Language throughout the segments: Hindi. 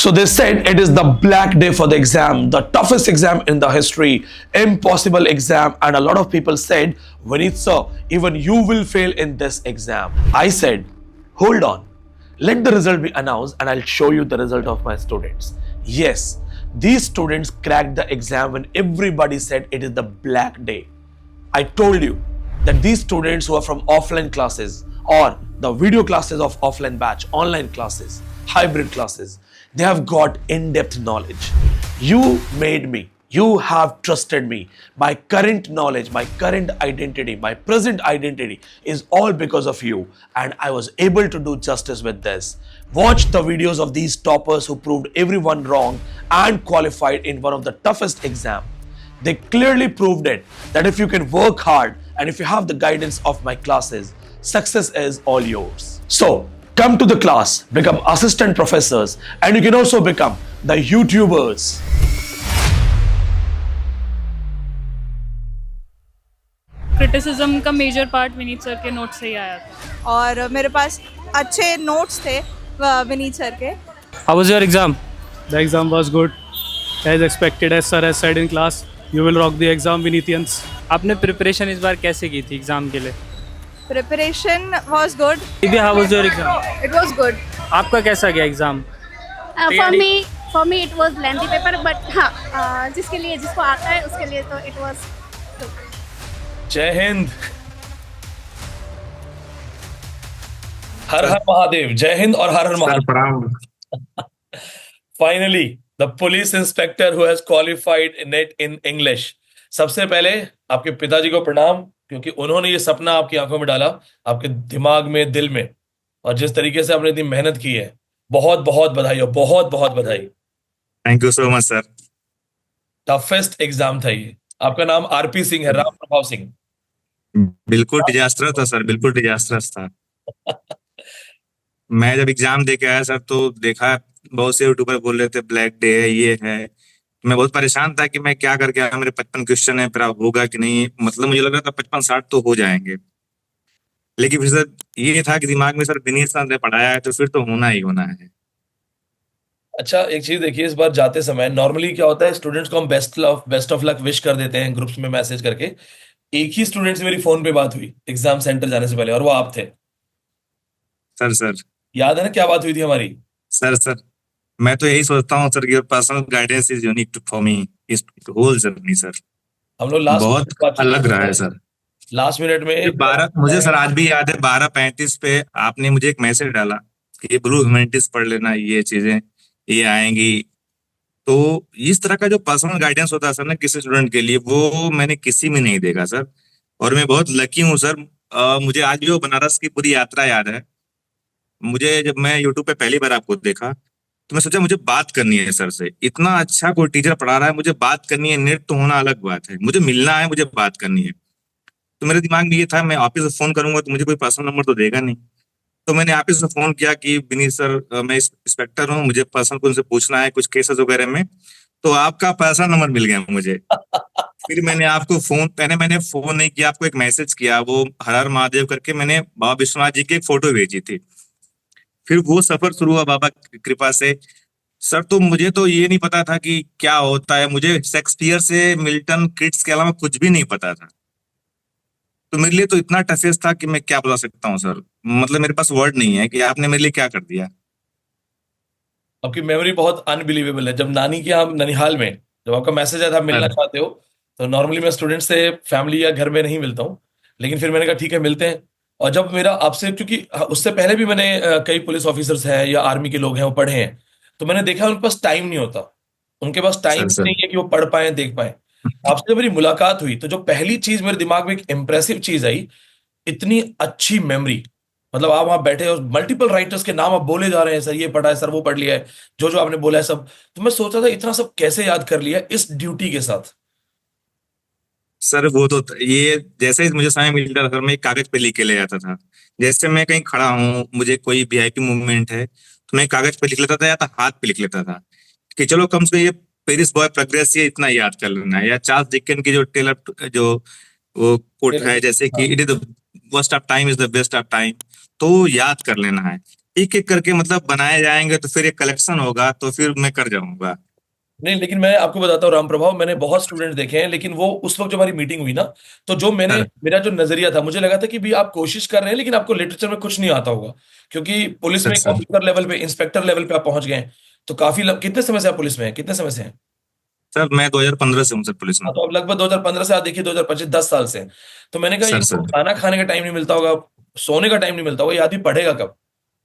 So they said it is the black day for the exam, the toughest exam in the history, impossible exam, and a lot of people said, Vineet sir, even you will fail in this exam. I said, hold on, let the result be announced and I'll show you the result of my students. Yes, these students cracked the exam when everybody said it is the black day. I told you that these students who are from offline classes or the video classes of offline batch, online classes, hybrid classes, they have got in-depth knowledge. You made me. You have trusted me. My current knowledge, my current identity, my present identity is all because of you. And I was able to do justice with this. Watch the videos of these toppers who proved everyone wrong and qualified in one of the toughest exams. They clearly proved it that if you can work hard and if you have the guidance of my classes, success is all yours. So, come to the class, become assistant professors, and you can also become the YouTubers. Criticism का मेजर पार्ट विनीत सर के नोट से ही आया था और मेरे पास अच्छे नोट्स थे विनीत सर के. How was your exam? The exam was good. As expected, as sir has said in class, you will rock the exam, Vinithians. आपने प्रिपरेशन इस बार कैसे की थी एग्जाम के लिए? Preparation was good. Divya, how was your exam? It was good. आपका कैसा गया exam? For me it was lengthy paper, but हाँ जिसके लिए जिसको आता है उसके लिए तो it was good. जय हिंद. हर हर महादेव. जय हिंद और हर हर Mahadev. Finally, the police inspector who has qualified in it in English. सबसे पहले आपके पिताजी को प्रणाम, क्योंकि उन्होंने ये सपना आपकी आंखों में डाला, आपके दिमाग में, दिल में, और जिस तरीके से आपने इतनी मेहनत की है, बहुत बहुत बधाई हो, बहुत बहुत बधाई. Thank you so much sir. Toughest exam था ये. आपका नाम आरपी सिंह है, राम प्रभाव सिंह. बिल्कुल डिजास्टरस था सर, बिल्कुल डिजास्टरस था. मैं जब एग्जाम दे के आया सर तो देखा बहुत से यूट्यूबर बोल रहे थे ब्लैक डे है, ये है. मैं बहुत परेशान था कि मैं क्या करके आया. मेरे 55 क्वेश्चन है, फिर होगा कि नहीं. मतलब मुझे लग रहा था 55-60 तो हो जाएंगे, लेकिन फिर सर ये था कि दिमाग में सर विनीत सर ने पढ़ाया है तो फिर तो होना ही होना है. अच्छा, एक चीज देखिए, इस बार जाते समय नॉर्मली क्या होता है, स्टूडेंट्स को हम बेस्ट ऑफ लक विश कर देते हैं ग्रुप्स में मैसेज करके. एक ही स्टूडेंट से मेरी फोन पे बात हुई एग्जाम सेंटर जाने से पहले, और वो आप थे. सर याद है ना क्या बात हुई थी हमारी? सर मैं तो यही सोचता हूँ sir, your personal guidance is unique for me इस होल जर्नी सर. हम लोग लास्ट बहुत अलग रहा है सर. लास्ट मिनट में 12 मुझे सर आज भी याद है 12:35 पे आपने मुझे एक मैसेज डाला कि ये ब्लू ह्यूमैनिटीज पढ़ लेना, ये चीजें ये आएंगी. तो इस तरह का जो पर्सनल गाइडेंस होता है सर ना किसी स्टूडेंट के लिए, वो मैंने किसी में नहीं देखा सर. और मैं बहुत लकी हूँ सर. मुझे आज भी वो बनारस की पूरी यात्रा याद है. मुझे जब मैं यूट्यूब पे पहली बार आपको देखा तो मैं सोचा मुझे बात करनी है सर से. इतना अच्छा कोई टीचर पढ़ा रहा है, मुझे बात करनी है. नेट तो होना अलग बात है, मुझे मिलना है, मुझे बात करनी है. तो मेरे दिमाग में ये था मैं ऑफिस से फोन करूंगा तो मुझे कोई पर्सनल नंबर तो देगा नहीं. तो मैंने ऑफिस से फोन किया कि विनीत सर मैं इंस्पेक्टर हूँ, मुझे पर्सनल उनसे पूछना है कुछ केसेस वगैरह में. तो आपका पर्सनल नंबर मिल गया मुझे. फिर मैंने आपको मैंने फोन नहीं किया, आपको एक मैसेज किया, वो हर हर महादेव करके मैंने बाबा विश्वनाथ जी की एक फोटो भेजी थी. फिर वो सफर शुरू हुआ बाबा की कृपा से सर. तो मुझे तो ये नहीं पता था कि क्या होता है. मुझे शेक्सपियर से मिल्टन किट्स के अलावा कुछ भी नहीं पता था. तो मेरे लिए तो इतना टफेस्ट था कि मैं क्या बता सकता हूँ सर. मतलब मेरे पास वर्ड नहीं है कि आपने मेरे लिए क्या कर दिया. आपकी मेमोरी बहुत अनबिलीवेबल है. जब नानी के यहाँ ननिहाल में जब आपका मैसेज आया था मिलना चाहते हो, तो नॉर्मली मैं स्टूडेंट से फैमिली या घर में नहीं मिलता हूँ, लेकिन फिर मैंने कहा ठीक है मिलते हैं. और जब मेरा आपसे, क्योंकि उससे पहले भी मैंने कई पुलिस ऑफिसर्स हैं या आर्मी के लोग हैं वो पढ़े हैं, तो मैंने देखा उनके पास टाइम नहीं होता. उनके पास टाइम सर नहीं है कि वो पढ़ पाए, देख पाए. आपसे जब मेरी मुलाकात हुई तो जो पहली चीज मेरे दिमाग में एक इम्प्रेसिव चीज आई, इतनी अच्छी मेमोरी. मतलब आप वहां बैठे और मल्टीपल राइटर्स के नाम आप बोले जा रहे हैं, सर ये पढ़ा है, सर वो पढ़ लिया है, जो जो आपने बोला है सब. तो मैं सोचा था इतना सब कैसे याद कर लिया इस ड्यूटी के साथ. सर वो तो ये जैसे ही मुझे समय मिलता था सर मैं एक कागज पे लिख के ले जाता था. जैसे मैं कहीं खड़ा हूँ, मुझे कोई वीआईपी मूवमेंट है तो मैं कागज पे लिख लेता था या तो हाथ पे लिख लेता था कि चलो कम से कम ये पेरिस बॉय प्रोग्रेस ये इतना याद कर लेना है. या चार्ल्स डिकेंस की जो टेलर जो वो कोट है, जैसे कि it is the worst of time is the best of time, तो याद कर लेना है. एक एक करके मतलब बनाए जाएंगे तो फिर एक कलेक्शन होगा, तो फिर मैं कर जाऊंगा। नहीं, लेकिन मैं आपको बताता हूँ राम प्रभाव, मैंने बहुत स्टूडेंट देखे हैं, लेकिन वो उस वक्त जो हमारी मीटिंग हुई ना, तो जो सर मेरा जो नजरिया था, मुझे लगा था कि भी आप कोशिश कर रहे हैं लेकिन आपको लिटरेचर में कुछ नहीं आता होगा, क्योंकि पुलिस सर में एक सर ऑफिसर लेवल पे, इंस्पेक्टर लेवल पे आप पहुंच गए हैं। तो काफी कितने समय से आप पुलिस में हैं, कितने समय से हैं? सर मैं 2015 से हूँ सर पुलिस में। हाँ, तो अब लगभग 2015 से आप देखिए 2025, 10 साल से हैं। तो मैंने कहा सर इनको सर खाना खाने का टाइम नहीं मिलता होगा, सोने का टाइम नहीं मिलता होगा, ये आदमी पढ़ेगा कब?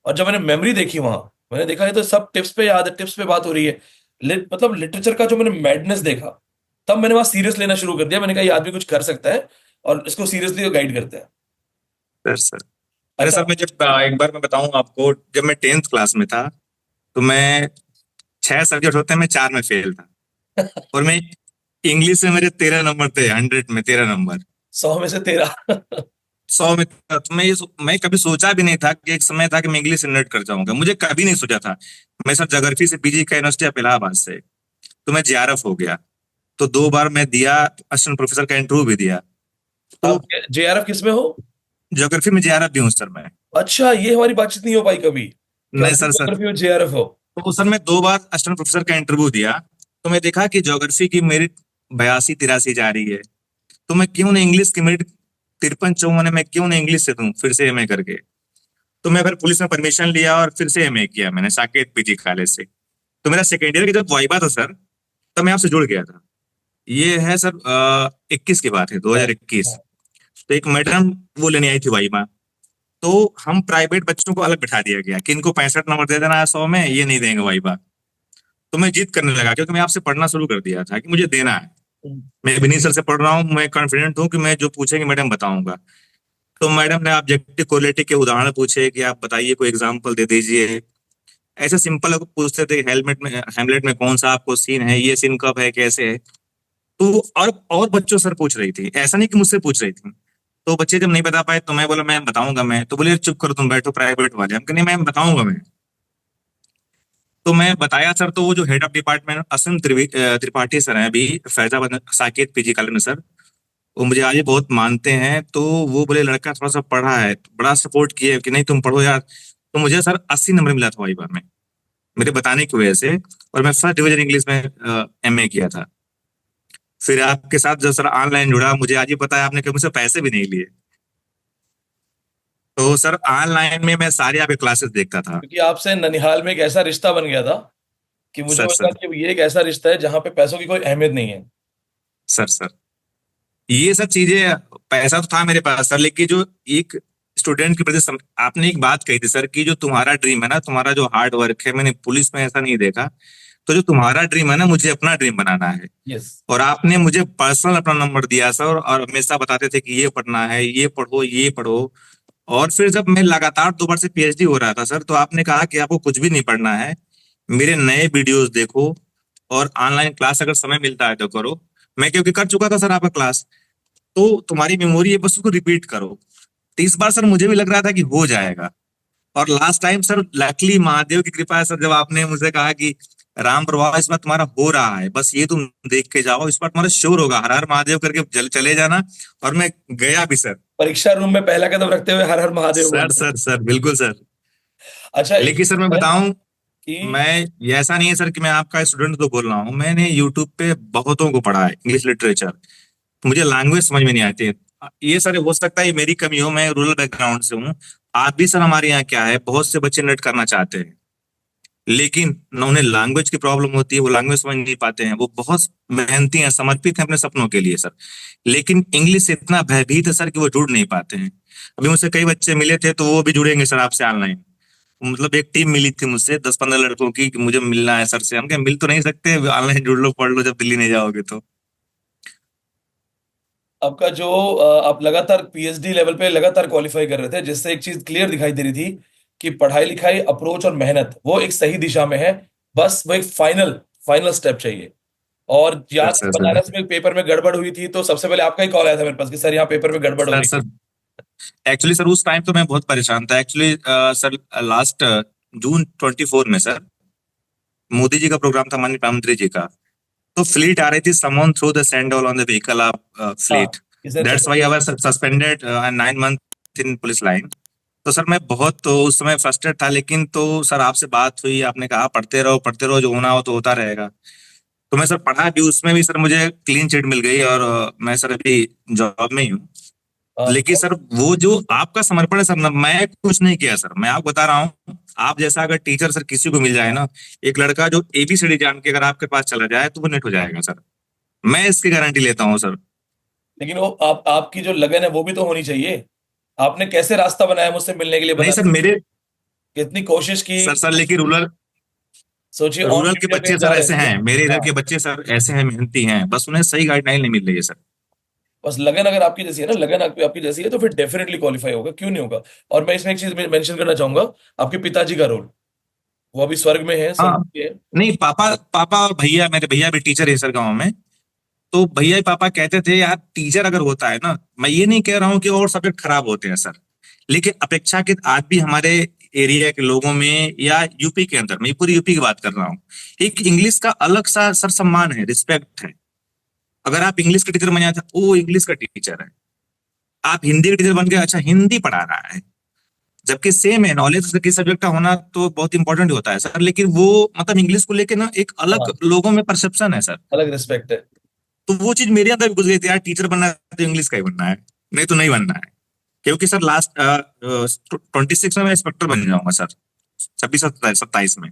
और जब मैंने मेमोरी देखी वहां, मैंने देखा है तो सब टिप्स पे याद है, टिप्स पे बात हो रही है। मतलब लिटरेचर का जो मैंने मैडनेस देखा, तब मैंने वहां सीरियस लेना शुरू कर दिया। मैंने कहा ये आदमी कुछ कर सकता है, और इसको सीरियसली गाइड करते हैं। सर सर अरे अच्छा। सर, मैं जब एक बार मैं बताऊं आपको, जब मैं 10th क्लास में था तो मैं 6 सब्जेक्ट होते हैं, मैं 4 में फेल था। और मैं इंग्लिश में मेरे 13 नंबर थे, 100 में 13 नंबर। 100 में से 13। 100 में था। तो मैं कभी सोचा भी नहीं था कि एक समय था कि मैं इंग्लिश से नर्ड कर जाऊंगा, मुझे कभी नहीं सोचा था। मैं सर ज्योग्राफी से पीजी का यूनिवर्सिटी ऑफ इलाहाबाद से, तो मैं जेआरएफ हो गया। तो 2 बार मैं दिया, असिस्टेंट प्रोफेसर का इंटरव्यू भी दिया। तो आप जेआरएफ किस में हो? ज्योग्राफी में जेआरएफ भी हूँ सर मैं। अच्छा, ये हमारी बातचीत नहीं हो पाई कभी कि नहीं आप सर सर, ज्योग्राफी में जेआरएफ हो। तो सर मैं 2 बार असिस्टेंट प्रोफेसर का इंटरव्यू दिया। तो मैं देखा कि ज्योग्राफी की मेरिट 82-83 जा रही है, तो मैं क्यों नहीं इंग्लिश की मेरिट 53-54 है, मैं क्यों नहीं इंग्लिश से दूं फिर से एमए करके। तो मैं फिर पुलिस में परमिशन लिया और फिर से एमए किया मैंने साकेत पीजी कॉलेज से। तो मेरा सेकेंड ईयर का जब वाइवा था सर, तब मैं आपसे जुड़ गया था। ये है सर 21 की बात है, 2021। तो एक मैडम वो लेने आई थी वाइवा। तो हम प्राइवेट बच्चों को अलग बिठा दिया गया कि इनको 65 नंबर दे देना है 100 में, ये नहीं देंगे वाइवा। तो मैं जिद करने लगा, क्योंकि मैं आपसे पढ़ना शुरू कर दिया था कि मुझे देना है। मैं विनीत सर से पढ़ रहा हूँ, मैं कॉन्फिडेंट हूँ कि मैं जो पूछेंगे मैडम बताऊंगा। तो मैडम ने ऑब्जेक्टिव कोरिलेटिव के उदाहरण पूछे कि आप बताइए, कोई एग्जांपल दे दीजिए। ऐसे सिंपल पूछते थे, हेमलेट में कौन सा आपको सीन है, ये सीन कब है, कैसे है। तो और बच्चों सर पूछ रही थी, ऐसा नहीं कि मुझसे पूछ रही थी। तो बच्चे जब नहीं बता पाए तो मैं बोला मैं बताऊंगा मैं। तो बोले चुप करो तुम, बैठो प्राइवेट वाले। हम कहा नहीं मैम बताऊंगा मैं। तो मैं बताया सर, तो वो जो head of department Aseem Tripathi sir हैं, अभी फैजाबाद साकेत पीजी कॉलेज में सर, वो मुझे आज भी बहुत मानते हैं। तो वो बोले लड़का थोड़ा सा पढ़ा है, तो बड़ा सपोर्ट किए कि नहीं तुम पढ़ो यार। तो मुझे सर 80 नंबर मिला था वही बार में, मेरे बताने की वजह से। और मैं फर्स्ट डिवीजन इंग्लिश में एमए किया था। फिर आपके साथ जब सर ऑनलाइन जुड़ा, मुझे आज ही पता है आपने कभी मुझसे पैसे भी नहीं लिए। तो सर ऑनलाइन में मैं सारी आपके क्लासेस देखता था। क्योंकि आपसे ननिहाल में एक ऐसा रिश्ता बन गया था कि मुझे सर लगा सर कि ये एक ऐसा रिश्ता है जहां पे पैसों की कोई अहमियत नहीं है। सर सर ये सब चीजें, पैसा तो था मेरे पास सर, लेकिन जो एक स्टूडेंट के प्रति आपने एक बात कही थी सर कि जो तुम्हारा ड्रीम है ना, तुम्हारा जो हार्ड वर्क है, मैंने पुलिस में ऐसा नहीं देखा। तो जो तुम्हारा ड्रीम है ना, मुझे अपना ड्रीम बनाना है। यस। और आपने मुझे पर्सनल अपना नंबर दिया सर, और हमेशा बताते थे कि ये पढ़ना है, ये पढ़ो, ये पढ़ो। और फिर जब मैं लगातार 2 बार से पीएचडी हो रहा था सर, तो आपने कहा कि आपको कुछ भी नहीं पढ़ना है, मेरे नए वीडियोस देखो, और ऑनलाइन क्लास अगर समय मिलता है तो करो। मैं क्योंकि कर चुका था सर आपका क्लास, तो तुम्हारी मेमोरी है, बस उसको रिपीट करो। तो इस बार सर मुझे भी लग रहा था कि हो जाएगा। और last time sir luckily Mahadev की कृपा है सर, जब आपने मुझे कहा कि राम प्रवाह इस बार तुम्हारा हो रहा है, बस ये तुम देख के जाओ, इस बार तुम्हारा श्योर होगा, हर हर महादेव करके चले जाना। और मैं गया भी सर। परीक्षा रूम में पहला कदम रखते हुए हर हर महादेव सर बोलना। सर सर बिल्कुल सर। अच्छा, एक लेकिन सर मैं है बताऊं, कि मैं ये ऐसा नहीं है सर कि मैं आपका स्टूडेंट तो बोल रहा हूँ, मैंने यूट्यूब पे बहुतों को पढ़ा है इंग्लिश लिटरेचर। तो मुझे लैंग्वेज समझ में नहीं आती है। ये सर हो सकता है ये मेरी कमी हो, मैं रूरल बैकग्राउंड से हूँ। आप भी सर, हमारे यहाँ क्या है, बहुत से बच्चे नेट करना चाहते हैं, लेकिन न उन्हें लैंग्वेज की प्रॉब्लम होती है, वो लैंग्वेज समझ नहीं पाते हैं। वो बहुत मेहनती हैं, समर्पित हैं अपने सपनों के लिए सर, लेकिन इंग्लिश से इतना भयभीत है सर कि वो जुड़ नहीं पाते हैं। अभी मुझसे कई बच्चे मिले थे, तो वो भी जुड़ेंगे सर आपसे ऑनलाइन। मतलब एक टीम मिली थी मुझसे 10-15 लड़कों की कि मुझे मिलना है सर से। हम क्या मिल तो नहीं सकते, ऑनलाइन जुड़ लो, पढ़ लो, जब दिल्ली नहीं जाओगे तो। आपका जो आप लगातार पीएचडी लेवल पे लगातार क्वालिफाई कर रहे थे, जिससे एक चीज क्लियर दिखाई दे रही थी कि पढ़ाई लिखाई अप्रोच और मेहनत वो एक सही दिशा में है। बस वो एक फाइनल फाइनल स्टेप चाहिए। और सर याद सर सर बनारस में पेपर में गड़बड़ हुई थी, तो सबसे पहले आपका ही कॉल आया था मेरे पास कि सर यहाँ पेपर में गड़बड़ हो सर रही सर है। एक्चुअली सर उस टाइम तो मैं बहुत परेशान था एक्चुअली। सर लास्ट जून 24 में सर मोदी जी का प्रोग्राम था, माननीय प्रधानमंत्री जी का। तो फ्लीट आ रही थी, someone through the sandal on the vehicle of हाँ, फ्लीट। इसने that's why I was suspended 9 months in police line. तो सर मैं बहुत तो उस समय फ्रस्ट्रेट था, लेकिन तो सर आपसे बात हुई, आपने कहा पढ़ते रहो, जो होना हो तो होता रहेगा। तो मैं सर पढ़ा भी, उसमें भी सर मुझे क्लीन चिट मिल गई, और मैं सर अभी जॉब में ही हूँ। लेकिन सर वो जो आपका समर्पण है सर, मैं कुछ नहीं किया सर, मैं आपको बता रहा हूँ। आप जैसा अगर टीचर सर किसी को मिल जाए ना, एक लड़का जो ABCD जान के अगर आपके पास चला जाए तो वो नेट हो जाएगा सर, मैं इसकी गारंटी लेता हूँ सर। लेकिन वो आपकी जो लगन है वो भी तो होनी चाहिए। आपने कैसे रास्ता बनाया मुझसे मिलने के लिए, नहीं बना सर मेरे, कितनी कोशिश की। सर लेकिन रूरल सोचिए ऑल रूरल के इंडिया बच्चे कहीं जा सर रहे ऐसे थे। हैं, मेरे इधर हाँ, के बच्चे सर ऐसे हैं, मेहनती हैं, बस उन्हें सही गाइडलाइन नहीं मिल रही है सर। बस लगन अगर आपकी जैसी है ना, लगन आपकी जैसी है तो फिर डेफिनेटली क्वालिफाई होगा, क्यों नहीं होगा। और मैं इसमें एक चीज मेंशन करना चाहूंगा, आपके पिताजी का रोल, वो अभी स्वर्ग में है, हाँ, स्वर्ग में है। नहीं पापा पापा और भैया, मेरे भैया भी टीचर है सर गाँव में। तो भैया पापा कहते थे यार, टीचर अगर होता है ना, मैं ये नहीं कह रहा हूँ कि और सब्जेक्ट खराब होते हैं सर, लेकिन अपेक्षाकृत आज भी हमारे एरिया के लोगों में या यूपी के अंदर, मैं पूरी यूपी की बात कर रहा हूँ, एक इंग्लिश का अलग सा सर सम्मान है, रिस्पेक्ट है। अगर आप इंग्लिश का टीचर बन जाते, ओ इंग्लिश का टीचर है। आप हिंदी का टीचर बन गए, अच्छा हिंदी पढ़ा रहा है, जबकि सेम है, नॉलेज किस सब्जेक्ट का होना तो बहुत इंपॉर्टेंट होता है सर, लेकिन वो मतलब इंग्लिश को लेके ना एक अलग हाँ, लोगों में परसेप्शन है सर। अलग रिस्पेक्ट है। तो वो चीज मेरे अंदर भी घुस गई थी यार, टीचर बनना है तो इंग्लिश का ही बनना है, नहीं तो नहीं बनना है। क्योंकि सर लास्ट 26 में मैं इंस्पेक्टर बन जाऊंगा सर, 26-27 में।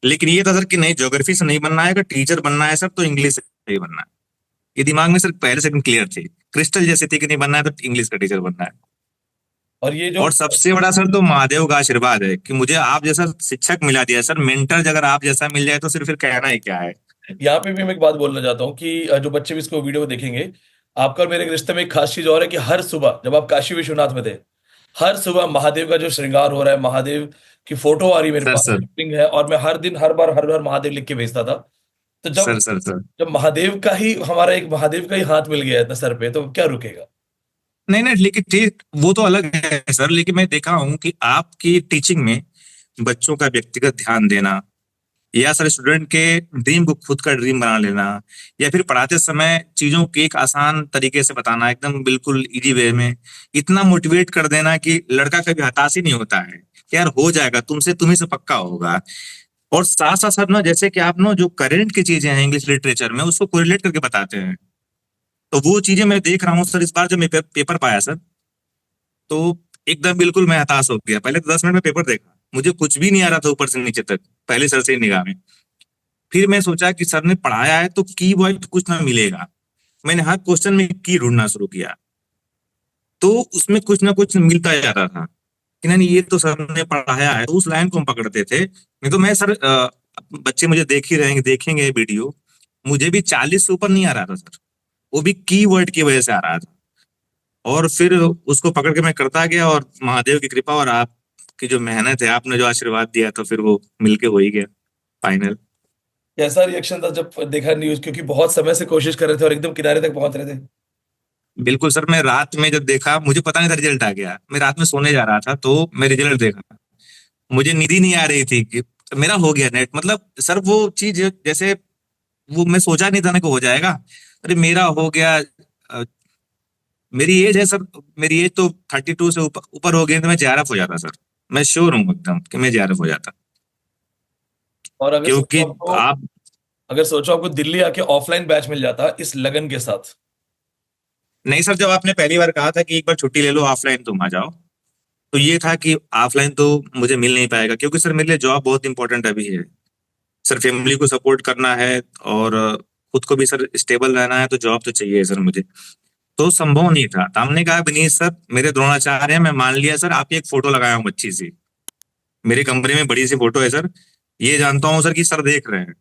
लेकिन ये था सर कि नहीं, ज्योग्राफी से नहीं बनना है, अगर टीचर बनना है सर तो इंग्लिश से ही बनना है। ये दिमाग में सर पहले से क्लियर थी, क्रिस्टल जैसे थी कि नहीं बनना है तो इंग्लिश का टीचर बनना है। और ये जो और सबसे बड़ा सर तो महादेव का आशीर्वाद है कि मुझे आप जैसा शिक्षक मिला दिया सर, मेंटर अगर आप जैसा मिल जाए तो फिर कहना ही क्या है। यहाँ पे भी मैं एक बात बोलना चाहता हूँ कि जो बच्चे भी इसको वीडियो को देखेंगे, आपका और मेरे के रिश्ते में एक खास चीज और है कि हर सुबह जब आप काशी विश्वनाथ में थे, हर सुबह महादेव का जो श्रृंगार हो रहा है, महादेव की फोटो आ रही है मेरे सर पास, सर clipping है, और मैं हर दिन हर बार महादेव लिख के भेजता था। तो जब सर जब महादेव का ही, हमारा एक महादेव का ही हाथ मिल गया इतना सर पे, तो क्या रुकेगा। नहीं नहीं, लेकिन ठीक वो तो अलग है सर, लेकिन मैं देखा हूँ कि आपकी टीचिंग में बच्चों का व्यक्तिगत ध्यान देना, या सर स्टूडेंट के ड्रीम को खुद का ड्रीम बना लेना, या फिर पढ़ाते समय चीजों को एक आसान तरीके से बताना, एकदम बिल्कुल इजी वे में, इतना मोटिवेट कर देना कि लड़का कभी हताश ही नहीं होता है कि यार हो जाएगा, तुमसे तुम्ही से पक्का होगा। और साथ साथ सर ना, जैसे कि आप ना जो करेंट की चीजें हैं इंग्लिश लिटरेचर में, उसको कोरिलेट करके बताते हैं। तो वो चीजें मैं देख रहा हूँ सर, इस बार जब मैं पेपर पाया सर, तो एकदम बिल्कुल मैं हताश हो गया। पहले तो 10 मिनट में पेपर देखा, मुझे कुछ भी नहीं आ रहा था ऊपर से नीचे तक, पहले सर से निगाह में। फिर मैं सोचा कि सर ने पढ़ाया है तो की वर्ड कुछ ना मिलेगा, मैंने हर क्वेश्चन में की ढूंढना शुरू किया, तो उसमें कुछ ना कुछ मिलता जाता था कि नहीं ये तो सर ने पढ़ाया है, तो उस लाइन को हम पकड़ते थे। नहीं तो मैं सर बच्चे मुझे देख ही रहेंगे, देखेंगे वीडियो, मुझे भी 40 से ऊपर नहीं आ रहा था सर, वो भी कीवर्ड की वजह से आ रहा था। और फिर उसको पकड़ के मैं करता गया, और महादेव की कृपा और आपकी जो मेहनत है, आपने जो आशीर्वाद दिया, तो फिर वो मिलके हो ही गया फाइनल। कैसा रिएक्शन था जब देखा न्यूज, क्योंकि बहुत समय से कोशिश कर रहे थे और एकदम किनारे तक पहुंच रहे थे। बिल्कुल सर, मैं रात में जब देखा, मुझे पता नहीं था रिजल्ट आ गया, मैं रात में सोने जा रहा था तो मैं रिजल्ट देखा, मुझे नींद ही नहीं आ रही थी कि मेरा हो गया नेट। मतलब सर वो चीज जैसे, वो मैं सोचा नहीं था ना कि हो जाएगा, अरे मेरा हो गया। मेरी एज है सर, मेरी एज तो 32 से ऊपर ऊपर हो गई, तो मैं JRF हो जाता सर, मैं श्योर हूँ एकदम कि मैं JRF हो जाता। और अगर क्योंकि सोचो आपको आप, अगर सोचो आपको दिल्ली आके ऑफलाइन बैच मिल जाता इस लगन के साथ। नहीं सर, जब आपने पहली बार कहा था कि एक बार छुट्टी ले लो, ऑफलाइन तुम आ जाओ, तो ये था कि ऑफलाइन तो मुझे मिल नहीं पाएगा, क्योंकि सर मेरे लिए जॉब बहुत इंपॉर्टेंट अभी है सर, फैमिली को सपोर्ट करना है और खुद को भी सर स्टेबल रहना है, तो जॉब तो चाहिए सर मुझे। तो संभव नहीं था, तो हमने कहा विनीत सर मेरे द्रोणाचार्य हैं, मैं मान लिया सर, आपकी एक फोटो लगाया हूँ अच्छी सी, मेरे कमरे में बड़ी सी फोटो है सर, ये जानता हूँ सर कि सर देख रहे हैं।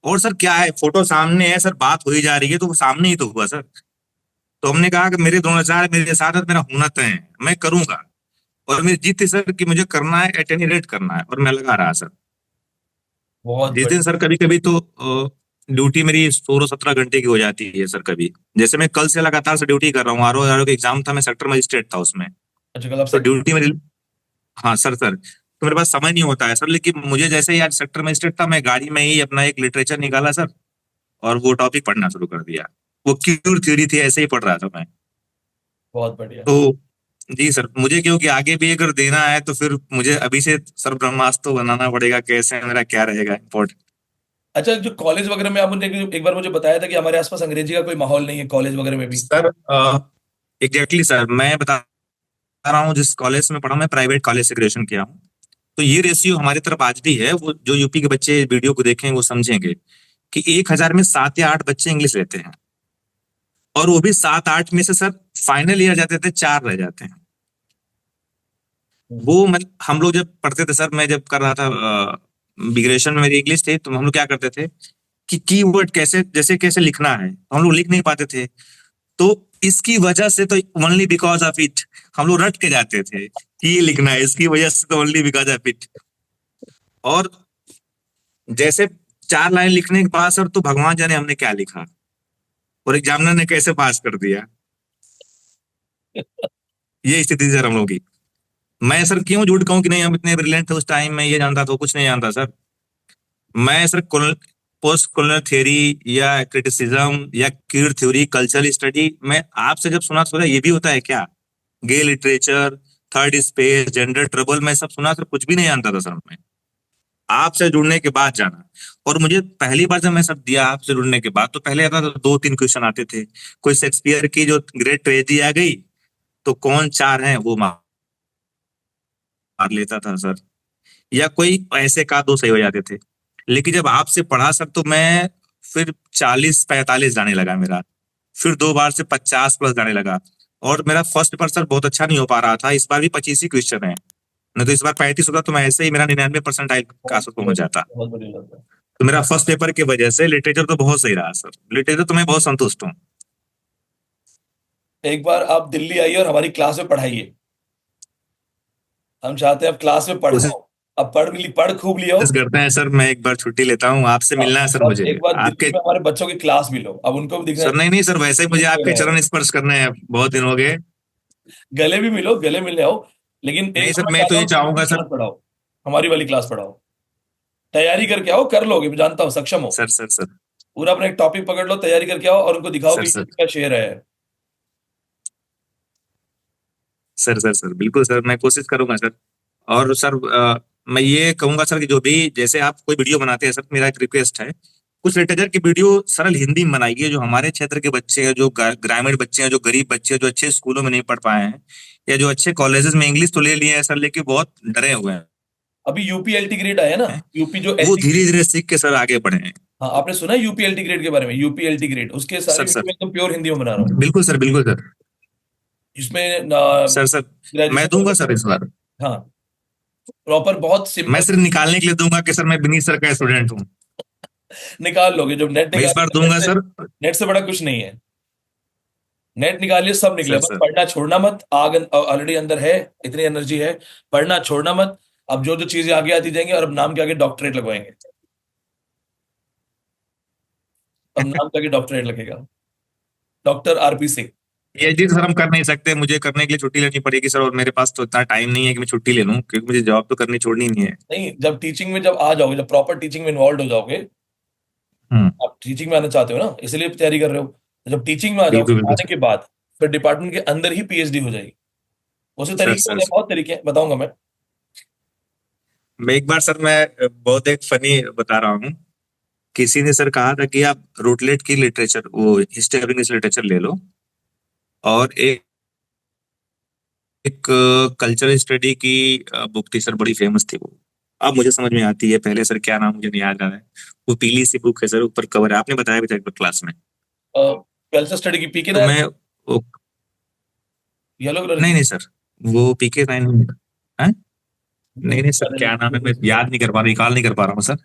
और सर क्या है, फोटो सामने है सर, बात हो ही जा रही है, तो वो सामने ही तो हुआ सर। तो हमने कहा कि मेरे द्रोणाचार्य मेरे साथ है, मेरा होना तय है, मैं करूंगा। और मेरी जीत थी सर कि मुझे करना है, एट एनी रेट करना है, और मैं लगा रहा सर। बहुत जिस दिन बढ़िया। सर कभी कभी तो ड्यूटी मेरी 16-17 घंटे की हो जाती है सर कभी, जैसे मैं कल से लगातार से ड्यूटी कर रहा हूँ, आरओ का एग्जाम था, मैं सेक्टर मजिस्ट्रेट था उसमें, अच्छा, कल आप तो ड्यूटी मेरी, हाँ सर तो मेरे पास समय नहीं होता है सर। लेकिन मुझे जैसे ही आज सेक्टर मजिस्ट्रेट था, मैं गाड़ी में ही अपना एक लिटरेचर निकाला सर, और वो टॉपिक पढ़ना शुरू कर दिया, वो क्यूर थ्योरी थी, ऐसे ही पढ़ रहा था मैं। बहुत बढ़िया। तो जी सर, मुझे क्योंकि आगे भी अगर देना है तो फिर मुझे अभी से सर ब्रह्मास्त्र बनाना पड़ेगा, कैसे मेरा क्या रहेगा इम्पोर्टेंट। अच्छा, जो कॉलेज वगैरह में आपने एक बार मुझे बताया था कि हमारे आसपास अंग्रेजी का कोई माहौल नहीं है कॉलेज वगैरह में भी। सर एग्जैक्टली सर, मैं बता रहा हूँ जिस कॉलेज में पढ़ा, मैं प्राइवेट कॉलेज से ग्रेजुएशन किया हूँ, तो ये रेशियो हमारी तरफ आज भी है। वो जो यूपी के बच्चे वीडियो को देखें वो समझेंगे कि 1000 में 7 या 8 बच्चे इंग्लिश लेते हैं, और वो भी 7-8 में से सर फाइनल ईयर जाते थे 4 रह जाते हैं। वो हम लोग जब पढ़ते थे सर, मैं जब कर रहा था ग्रेजुएशन में मेरी इंग्लिश थी, तो हम लोग क्या करते थे कि कीवर्ड कैसे जैसे कैसे लिखना है, हम लोग लिख नहीं पाते थे। तो इसकी वजह से, तो ओनली बिकॉज ऑफ इट, हम लोग रट के जाते थे कि ये लिखना है, इसकी वजह से, तो ओनली बिकॉज ऑफ इट। और जैसे 4 लाइन लिखने के बाद सर, तो भगवान जाने हमने क्या लिखा और एग्जामिनर ने कैसे पास कर दिया। ये स्थिति सर हम लोग की। मैं सर क्यों झूठ कहूं कि नहीं हम इतने ब्रिलियंट थे उस टाइम में, ये जानता था, कुछ नहीं जानता सर। मैं सर पोस्ट कॉलोनियल थ्योरी या क्रिटिसिज्म या क्यूर थ्योरी, कल्चरल स्टडी, मैं आपसे जब सुना सोचा ये भी होता है क्या, gay literature, third space, gender trouble, मैं सब सुना सर, कुछ भी नहीं जानता था सर मैं। आपसे जुड़ने के बाद जाना, और मुझे पहली बार जब मैं सब दिया आपसे जुड़ने के बाद, तो पहले आता था 2-3 क्वेश्चन आते थे, कोई शेक्सपियर की जो ग्रेट ट्रेजेडी आ गई तो कौन 4 हैं वो मार लेता था सर, या कोई ऐसे का 2 सही हो जाते थे। लेकिन जब आपसे पढ़ा सर, तो मैं फिर 40-45 जाने लगा मेरा, फिर 2 बार से 50 प्लस जाने लगा, और मेरा फर्स्ट पेपर सर बहुत अच्छा नहीं हो पा रहा था। इस बार भी 25 ही क्वेश्चन है, नहीं तो इस बार 35 होता तो मैं ऐसे ही मेरा 99% का आंसर पहुंच जाता। बहुत बढ़िया लगता है। तो मेरा फर्स्ट पेपर की वजह से लिटरेचर तो बहुत सही रहा सर, लिटरेचर तो मैं बहुत संतुष्ट हूँ। एक बार आप दिल्ली आइए और हमारी क्लास में पढ़ाइए। हम चाहते हैं आप क्लास में पढ़ो, अब पढ़ खूब लियो। कोशिश करते हैं सर, मैं एक बार छुट्टी लेता हूँ, आपसे मिलना है सर और मुझे। एक बार आपके दिल्ली में हमारे बच्चों की क्लास भी लो, अब उनको भी दिखना सर, नहीं सर, वैसे ही मुझे आपके है। चरण स्पर्श करने हैं, बहुत दिन हो गए। गले भी मिलो, गले मिलने आओ, लेकिन नहीं एक सर, बार मैं तो ये चाहता हूँ चाहूंगा सर। क्लास पढ़ाओ, हमारी वाली क्लास पढ़ाओ, तैयारी करके आओ, कर लोगे, मैं जानता हूँ सक्षम हो। सर सर सर पूरा अपना एक टॉपिक पकड़ लो, तैयारी करके आओ और उनको दिखाओ सर कि सर क्या शेर है। सर सर सर बिल्कुल सर, मैं कोशिश करूंगा सर। और सर मैं ये कहूंगा सर कि जो भी जैसे आप कोई वीडियो बनाते हैं सर, मेरा एक रिक्वेस्ट है, कुछ लिटरेचर की वीडियो सरल हिंदी में बनाइए, जो हमारे क्षेत्र के बच्चे हैं, जो ग्रामीण बच्चे हैं, जो गरीब बच्चे हैं, जो अच्छे स्कूलों में नहीं पढ़ पाए हैं, या जो अच्छे कॉलेजेस में इंग्लिश तो ले लिए हैं सर, लेकिन बहुत डरे हुए हैं, अभी यूपी एलटी ग्रेड आया ना, यूपी जो वो LT धीरे धीरे सीख के सर आगे बढ़े हैं। हाँ, आपने सुना है यूपी एलटी ग्रेड के बारे में? यूपी एलटी ग्रेड, उसके सारे सर वीडियो सर में एकदम प्योर हिंदी में बना रहा हूँ। बिल्कुल सर, बिल्कुल सर। इसमें सर सर मैं ग्रेजुएशन दूंगा सर इस बार। हाँ, प्रॉपर बहुत मैं सिंपल सिर्फ निकालने के लिए दूंगा कि सर मैं विनीत सर का स्टूडेंट हूँ। निकाल लोगे जब नेट मैं इस बार दूंगा सर। नेट से बड़ा कुछ नहीं है, नेट निकालिए सब निकले, सर बस सर पढ़ना छोड़ना मत। आग ऑलरेडी अंदर है, इतनी एनर्जी है, पढ़ना छोड़ना मत। अब जो जो चीजें आगे आती जाएंगी, और अब नाम के आगे डॉक्टरेट लगवाएंगे, अब नाम के आगे डॉक्टरेट लगेगा, डॉक्टर RP सिंह। पीएचडी तो सर हम कर नहीं सकते, मुझे करने के लिए छुट्टी लेनी पड़ेगी सर, और मेरे पास तो इतना टाइम नहीं है कि मैं छुट्टी ले लूं, क्योंकि मुझे जॉब तो करनी छोड़नी नहीं है। नहीं, जब टीचिंग में जब आ जाओगे, जब प्रॉपर टीचिंग में इन्वॉल्व हो जाओगे, आप टीचिंग में आना चाहते हो ना, इसलिए तैयारी कर रहे हो, जब टीचिंग में आ जाओगे, बिल्कुल बिल्कुल आने के बाद फिर डिपार्टमेंट के अंदर ही PhD हो जाएगी। उसी सर तरीके सर से बहुत तरीके हैं, बताऊंगा मैं। एक बार सर मैं बहुत एक फनी बता रहा हूँ। किसी ने सर कहा था कि आप रूटलेट की लिटरेचर, वो हिस्ट्री ऑफ इंग्लिश लिटरेचर ले लो, और एक कल्चरल स्टडी की बुक थी सर, बड़ी फेमस थी वो, अब मुझे समझ में आती है, पहले सर क्या नाम मुझे नहीं याद आ रहा है। वो पीली सी बुक है सर, ऊपर कवर है, आपने बताया भी था एक बार क्लास में। कल्चर स्टडी की पीके तो मैं वो, येलो कलर नहीं नहीं सर, वो पीके 9 है। नहीं नहीं सर, क्या नाम है, मैं याद नहीं कर पा रहा, रिकॉल नहीं कर पा रहा हूँ सर।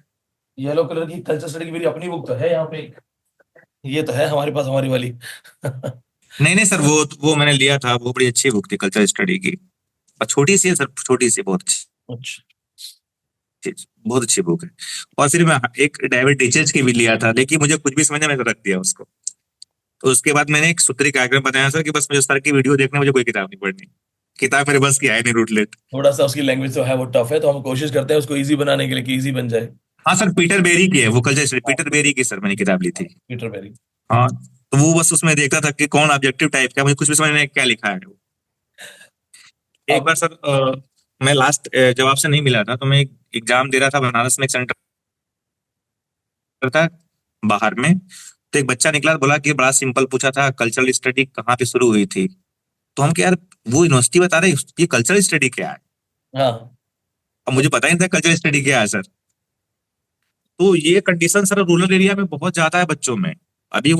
येलो कलर की कल्चर स्टडी की मेरी अपनी बुक तो है यहाँ पे, ये तो है हमारे पास, हमारी वाली। नहीं नहीं सर, वो मैंने लिया था, वो बड़ी अच्छी बुक थी कल्चर स्टडी की, और छोटी सी है सर, छोटी सी, बहुत अच्छी, बहुत अच्छी बुक है। और फिर मैं एक डेविड टीचर्स की भी लिया था, लेकिन मुझे कुछ भी समझ में रख दिया उसको। तो उसके बाद मैंने एक सूत्री कार्यक्रम बताया सर कि बस मुझे सर की वीडियो देखना, मुझे कोई किताब नहीं पढ़नी, किताब मेरे बस की है नहीं, रूटलेट। थोड़ा सा उसकी लैंग्वेज तो है, वो टफ है, तो हम कोशिश करते हैं उसको इजी बनाने के लिए कि इजी बन जाए। हाँ सर, पीटर बेरी की है वो कल्चर स्टडी, पीटर बेरी की सर मैंने किताब ली थी। Peter Berry. हाँ, तो वो बस उसमें देखता था कि कौन ऑब्जेक्टिव टाइप का, मुझे कुछ भी समझ में क्या लिखा है वो। एक बार सर मैं लास्ट जब आपसे नहीं मिला था तो मैं एक एग्जाम दे रहा था बनारस में, एक सेंटर था बाहर में। तो एक बच्चा निकला, बोला कि बड़ा सिंपल पूछा था, कल्चरल स्टडी कहाँ पे शुरू हुई थी। तो हम कि यार वो यूनिवर्सिटी बता रहे ये कल्चरल स्टडी क्या है। हाँ, अब मुझे पता ही नहीं था कल्चरल स्टडी क्या है सर। तो ये कंडीशन सर रूरल एरिया में बहुत ज्यादा है बच्चों में। अभी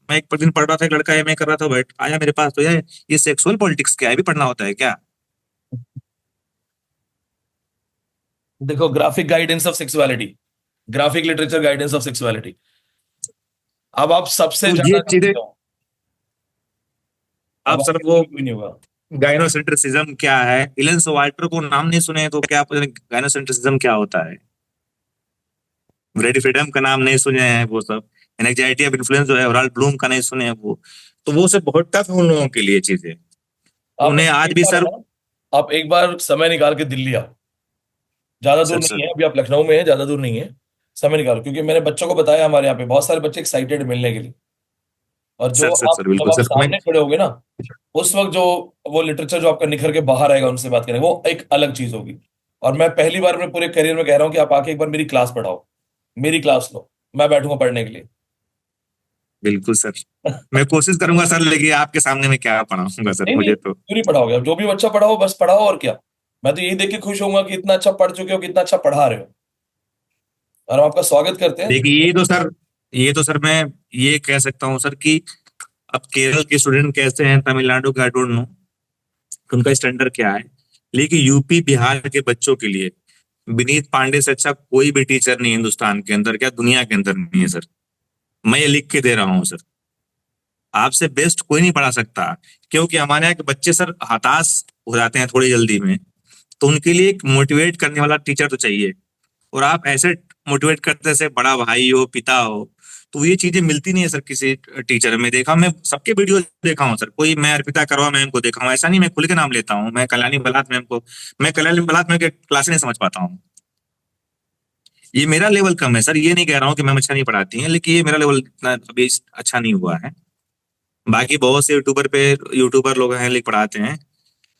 मैं एक दिन पढ़ रहा था, एक लड़का एमए कर रहा था, बैठ आया मेरे पास, तो यार ये सेक्सुअल पॉलिटिक्स क्या है, भी पढ़ना होता है क्या। देखो, graphic guidance of sexuality, graphic literature guidance of sexuality. अब आप सबसे तो ज्यादा ये चीजें जानते हो। आप अब सर आपके वो भी नहीं होगा। गाइनोसेंट्रिसिज्म क्या है, इलन सोवाल्टर को नाम नहीं सुने तो क्या आप गाइनोसेंट्रिसिज्म क्या होता है। ब्रेडी फ्रीडम का नाम नहीं सुने हैं वो सब। एंजाइटी ऑफ इन्फ्लुएंस जो है ओराल ब्लूम का नहीं सुने हैं वो। तो वो सब बहुत टफ है उन लोगों के लिए चीजें। आप उन्हें आज एक भी बार सर है ना, आप एक बार समय निकाल के दिल्ली आओ। ज्यादा दूर सर नहीं सर है, अभी आप लखनऊ में है, ज्यादा दूर नहीं है। समय निकालो, क्योंकि मैंने बच्चों को बताया हमारे यहाँ पे बहुत सारे बच्चे एक्साइटेड मिलने के लिए। और जो सर सर आप सर जब बिल्कुल आप सर मैं सामने खड़े होगे ना, उस वक्त जो वो लिटरेचर जो आपका निखर के बाहर आएगा उनसे बात करेंगे, वो एक अलग चीज होगी। और मैं पहली बार अपने पूरे करियर में कह रहा हूँ कि आप आके एक बार मेरी क्लास पढ़ाओ, मेरी क्लास लो, मैं बैठूंगा पढ़ने के लिए। बिल्कुल सर मैं कोशिश करूंगा सर, लेकिन आपके सामने मैं क्या पढ़ाऊंगा सर, नहीं नहीं, मुझे तो क्यों नहीं पढ़ाओगे? आप जो भी बच्चा पढ़ाओ, बस पढ़ाओ, और क्या। मैं तो यही देख के खुश होऊंगा कि इतना अच्छा पढ़ चुके हो, कितना अच्छा पढ़ा रहे हो, और हम आपका स्वागत करते हैं। देखिए ये तो सर मैं ये कह सकता हूँ सर कि अब केरल के स्टूडेंट कैसे हैं, तमिलनाडु का आई डोंट नो उनका स्टैंडर्ड क्या है, लेकिन यूपी बिहार के बच्चों के लिए विनीत पांडे से अच्छा कोई भी टीचर नहीं है हिंदुस्तान के अंदर, क्या दुनिया के अंदर नहीं है सर। मैं ये लिख के दे रहा हूँ सर, आपसे बेस्ट कोई नहीं पढ़ा सकता। क्योंकि हमारे यहाँ के बच्चे सर हताश हो जाते हैं थोड़ी जल्दी में, तो उनके लिए एक मोटिवेट करने वाला टीचर तो चाहिए। और आप ऐसे मोटिवेट करते जैसे बड़ा भाई हो, पिता हो, तो ये चीजें मिलती नहीं है सर किसी टीचर में। देखा मैं सबके वीडियो देखा हूँ सर, कोई मैं अर्पिता करवा मैम को देखा हूँ, ऐसा नहीं मैं खुल के नाम लेता हूँ, मैं कल्याणी बलात मैम के क्लास नहीं समझ पाता हूँ। ये मेरा लेवल कम है सर, ये नहीं कह रहा हूँ कि मैम अच्छा नहीं पढ़ाती हैं, लेकिन ये मेरा लेवल इतना अभी अच्छा नहीं हुआ है। बाकी बहुत से यूट्यूबर लोग हैं लेकिन पढ़ाते हैं।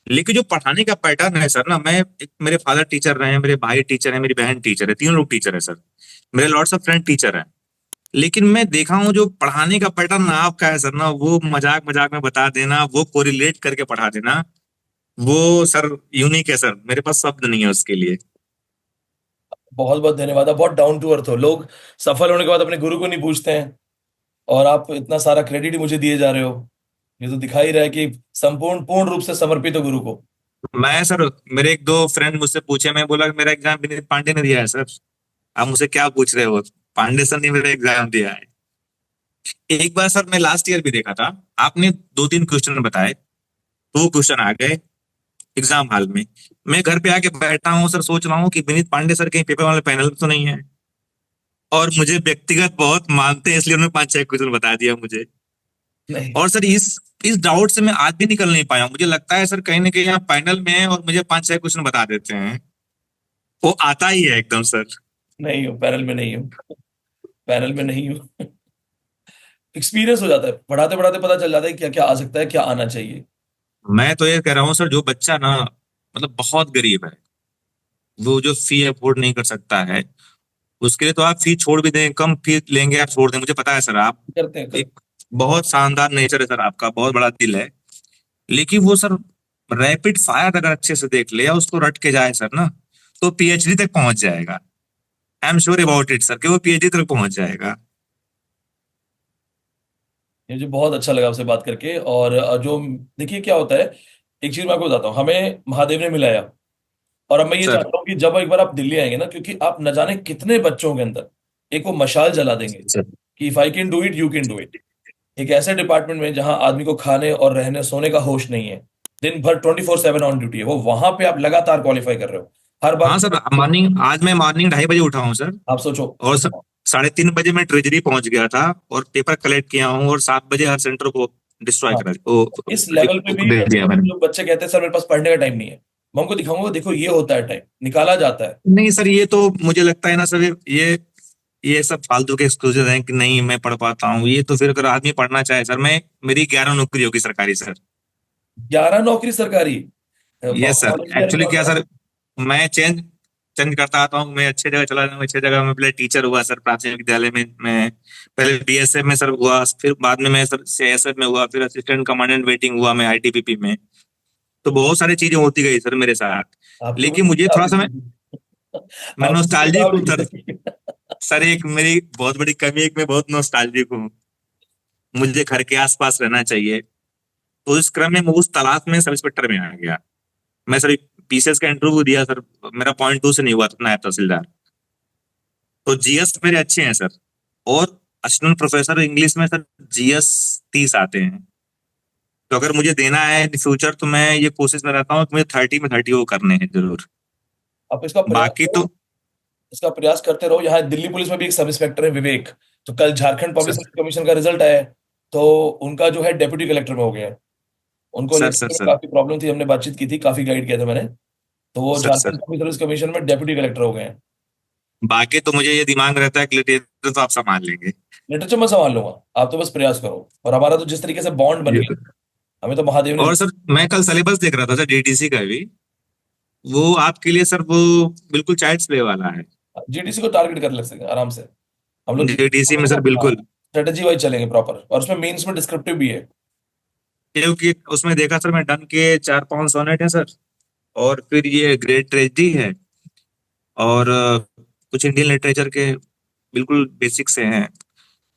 लेकिन जो पढ़ाने का पैटर्न है सर ना, मेरे फादर टीचर रहे हैं, मेरे भाई टीचर है, मेरी बहन टीचर है, तीनों लोग टीचर है सर, मेरे लॉट्स ऑफ फ्रेंड टीचर है। लेकिन मैं देखा हूँ जो पढ़ाने का पैटर्न आपका है सर ना, वो मजाक मजाक में बता देना, वो कोरिलेट करके पढ़ा देना, वो सर यूनिक है सर, मेरे पास शब्द नहीं है उसके लिए। बहुत बहुत धन्यवाद। आप बहुत डाउन टू अर्थ हो। लोग सफल होने के बाद अपने गुरु को नहीं पूछते हैं, और आप इतना सारा क्रेडिट ही मुझे दिए जा रहे हो। ये तो दिखा ही रहा है कि संपूर्ण पूर्ण रूप से समर्पित हो गुरु को। मैं सर, मेरे एक दो फ्रेंड मुझसे पूछे, मैं बोला कि मेरा एग्जाम विनीत पांडे ने दिया है सर। आप मुझसे क्या पूछ रहे हो, पांडे सर ने मेरा एग्जाम दिया है। एक बार सर मैं लास्ट ईयर भी देखा था, आपने 2-3 क्वेश्चन बताए, 2 क्वेश्चन आ गए एग्जाम हॉल में। मैं घर पे आके बैठा हूँ सर, सोच रहा हूँ कि विनीत पांडे सर कहीं पेपर वाले पैनल तो नहीं है, और मुझे व्यक्तिगत बहुत मानते हैं इसलिए उन्होंने 5-6 क्वेश्चन बता दिया मुझे। नहीं, और सर इस डाउट से मैं आज भी निकल नहीं पाया। मुझे लगता है सर कहीं ना कहीं आप पैनल में हैं और मुझे 5-6 क्वेश्चन बता देते हैं, वो आता ही है एकदम सर। नहीं हूँ, पैनल में नहीं हूँ, पैनल में नहीं हूँ। एक्सपीरियंस हो जाता है, पढ़ाते पढ़ाते पता चल जाता है क्या क्या आ सकता है, क्या आना चाहिए। मैं तो ये कह रहा हूँ सर, जो बच्चा ना मतलब बहुत गरीब है, वो जो फी अफोर्ड नहीं कर सकता है, उसके लिए तो आप फी छोड़ भी दें, कम फी लेंगे आप छोड़ दें, मुझे पता है सर। आप करते हैं एक बहुत शानदार नेचर है सर आपका, बहुत बड़ा दिल है। लेकिन वो सर रैपिड फायर अगर अच्छे से देख ले या उसको रट के जाए सर ना, तो पीएचडी तक पहुंच जाएगा। I am sure about it sir कि वो पीएचडी तक पहुंच जाएगा। मुझे बहुत अच्छा लगा आपसे बात करके। और जो देखिए क्या होता है, एक चीज मैं आपको बताता हूँ, हमें महादेव ने मिलाया। और अब मैं ये सर चाहता हूँ कि जब एक बार आप दिल्ली आएंगे ना, क्योंकि आप न जाने कितने बच्चों के अंदर एक वो मशाल जला देंगे सर कि if I can do it you can do it. एक ऐसे डिपार्टमेंट में जहां आदमी को खाने और रहने सोने का होश नहीं है, दिन भर 24/7 ऑन ड्यूटी है वो, वहां पे आप लगातार क्वालिफाई कर रहे हो हर हाँ सर, बार। आज मैं मॉर्निंग 2:30 बजे उठा हूँ सर, आप सोचो, और सर 3:30 बजे मैं ट्रेजरी पहुंच गया था और पेपर कलेक्ट किया हूँ, और 7 बजे हर सेंटर को डिस्ट्रॉय हाँ, करा इस लेवल पे भी दे दिया मैंने। जो बच्चे कहते हैं सर मेरे पास पढ़ने का टाइम नहीं है, मैं उनको दिखाऊंगा देखो ये होता है, टाइम निकाला जाता है। नहीं सर, ये तो मुझे लगता है ना सर, ये सब फालतू के एक्सक्यूजेज हैं कि नहीं मैं पढ़ पाता हूँ। ये तो फिर अगर आदमी पढ़ना चाहे सर, मेरी 11 नौकरी होगी सरकारी सर। 11 नौकरी सरकारी? यस सर, एक्चुअली क्या सर, मैं चेंज चेंज करता आता हूँ। मैं अच्छे जगह चला जाऊँ, अच्छे जगह में पहले टीचर हुआ सर प्राथमिक विद्यालय में। मैं पहले बीएसएफ में सर हुआ, फिर बाद में मैं सर सीएसएफ में हुआ, फिर असिस्टेंट कमांडेंट वेटिंग हुआ मैं आईटीबीपी में। तो बहुत सारी चीजें होती गई सर मेरे साथ, लेकिन मुझे थोड़ा सा मैं नॉस्टैल्जिक हूँ सर। सर एक मेरी बहुत बड़ी कमी है कि मैं बहुत नॉस्टैल्जिक हूँ, मुझे घर के आसपास रहना चाहिए। तो इस क्रम में मैं उस तलाश में सब इंस्पेक्टर में आ गया। मैं सर पीसीएस का इंटरव्यू दिया सर, मेरा 0.2 से नहीं हुआ था नायब तहसीलदार। तो जीएस मेरे अच्छे हैं सर, और असिस्टेंट प्रोफेसर इंग्लिश में सर जीएस 30 आते हैं। तो अगर मुझे देना है इन फ्यूचर, तो मैं ये कोशिश में रहता हूँ कि मुझे 30 में 30 वो करने हैं जरूर। आप इसका प्रयास बाकी तो इसका प्रयास करते रहो। यहाँ दिल्ली पुलिस में भी एक सब इंस्पेक्टर है विवेक, तो कल झारखंड पब्लिक सर्विस कमीशन का रिजल्ट आया है, तो उनका जो है डेप्यूटी कलेक्टर में हो गया है। उनको सर लिटरेचर सर में सर काफी प्रॉब्लम थी, हमने बातचीत की थी, काफी गाइड किया था मैंने, तो वो sir Jharkhand sir public service commission में डेप्यूटी कलेक्टर हो गए हैं। बाकी तो मुझे ये दिमाग रहता है कि लिटरेचर तो आप संभाल लेंगे। लिटरेचर मैं संभाल लूंगा, आप तो बस प्रयास करो। और हमारा तो जिस तरीके से बॉन्ड बन ये गया, हमें तो महादेव ने और सर मैं कल सिलेबस देख रहा था सर डीटीसी का भी, वो आपके लिए सर वो बिल्कुल चाइल्ड्स प्ले वाला है। जीडीसी को टारगेट कर लग सके आराम से हम लोग। डीटीसी में सर बिल्कुल, स्ट्रेटेजी वाइज चलेंगे प्रॉपर, और उसमें मेंस में डिस्क्रिप्टिव भी है। क्योंकि उसमें देखा सर मैं डन के 4-5 सोनेट है सर, और फिर ये ग्रेट ट्रेजेडी है, और कुछ इंडियन लिटरेचर के बिल्कुल बेसिक से हैं,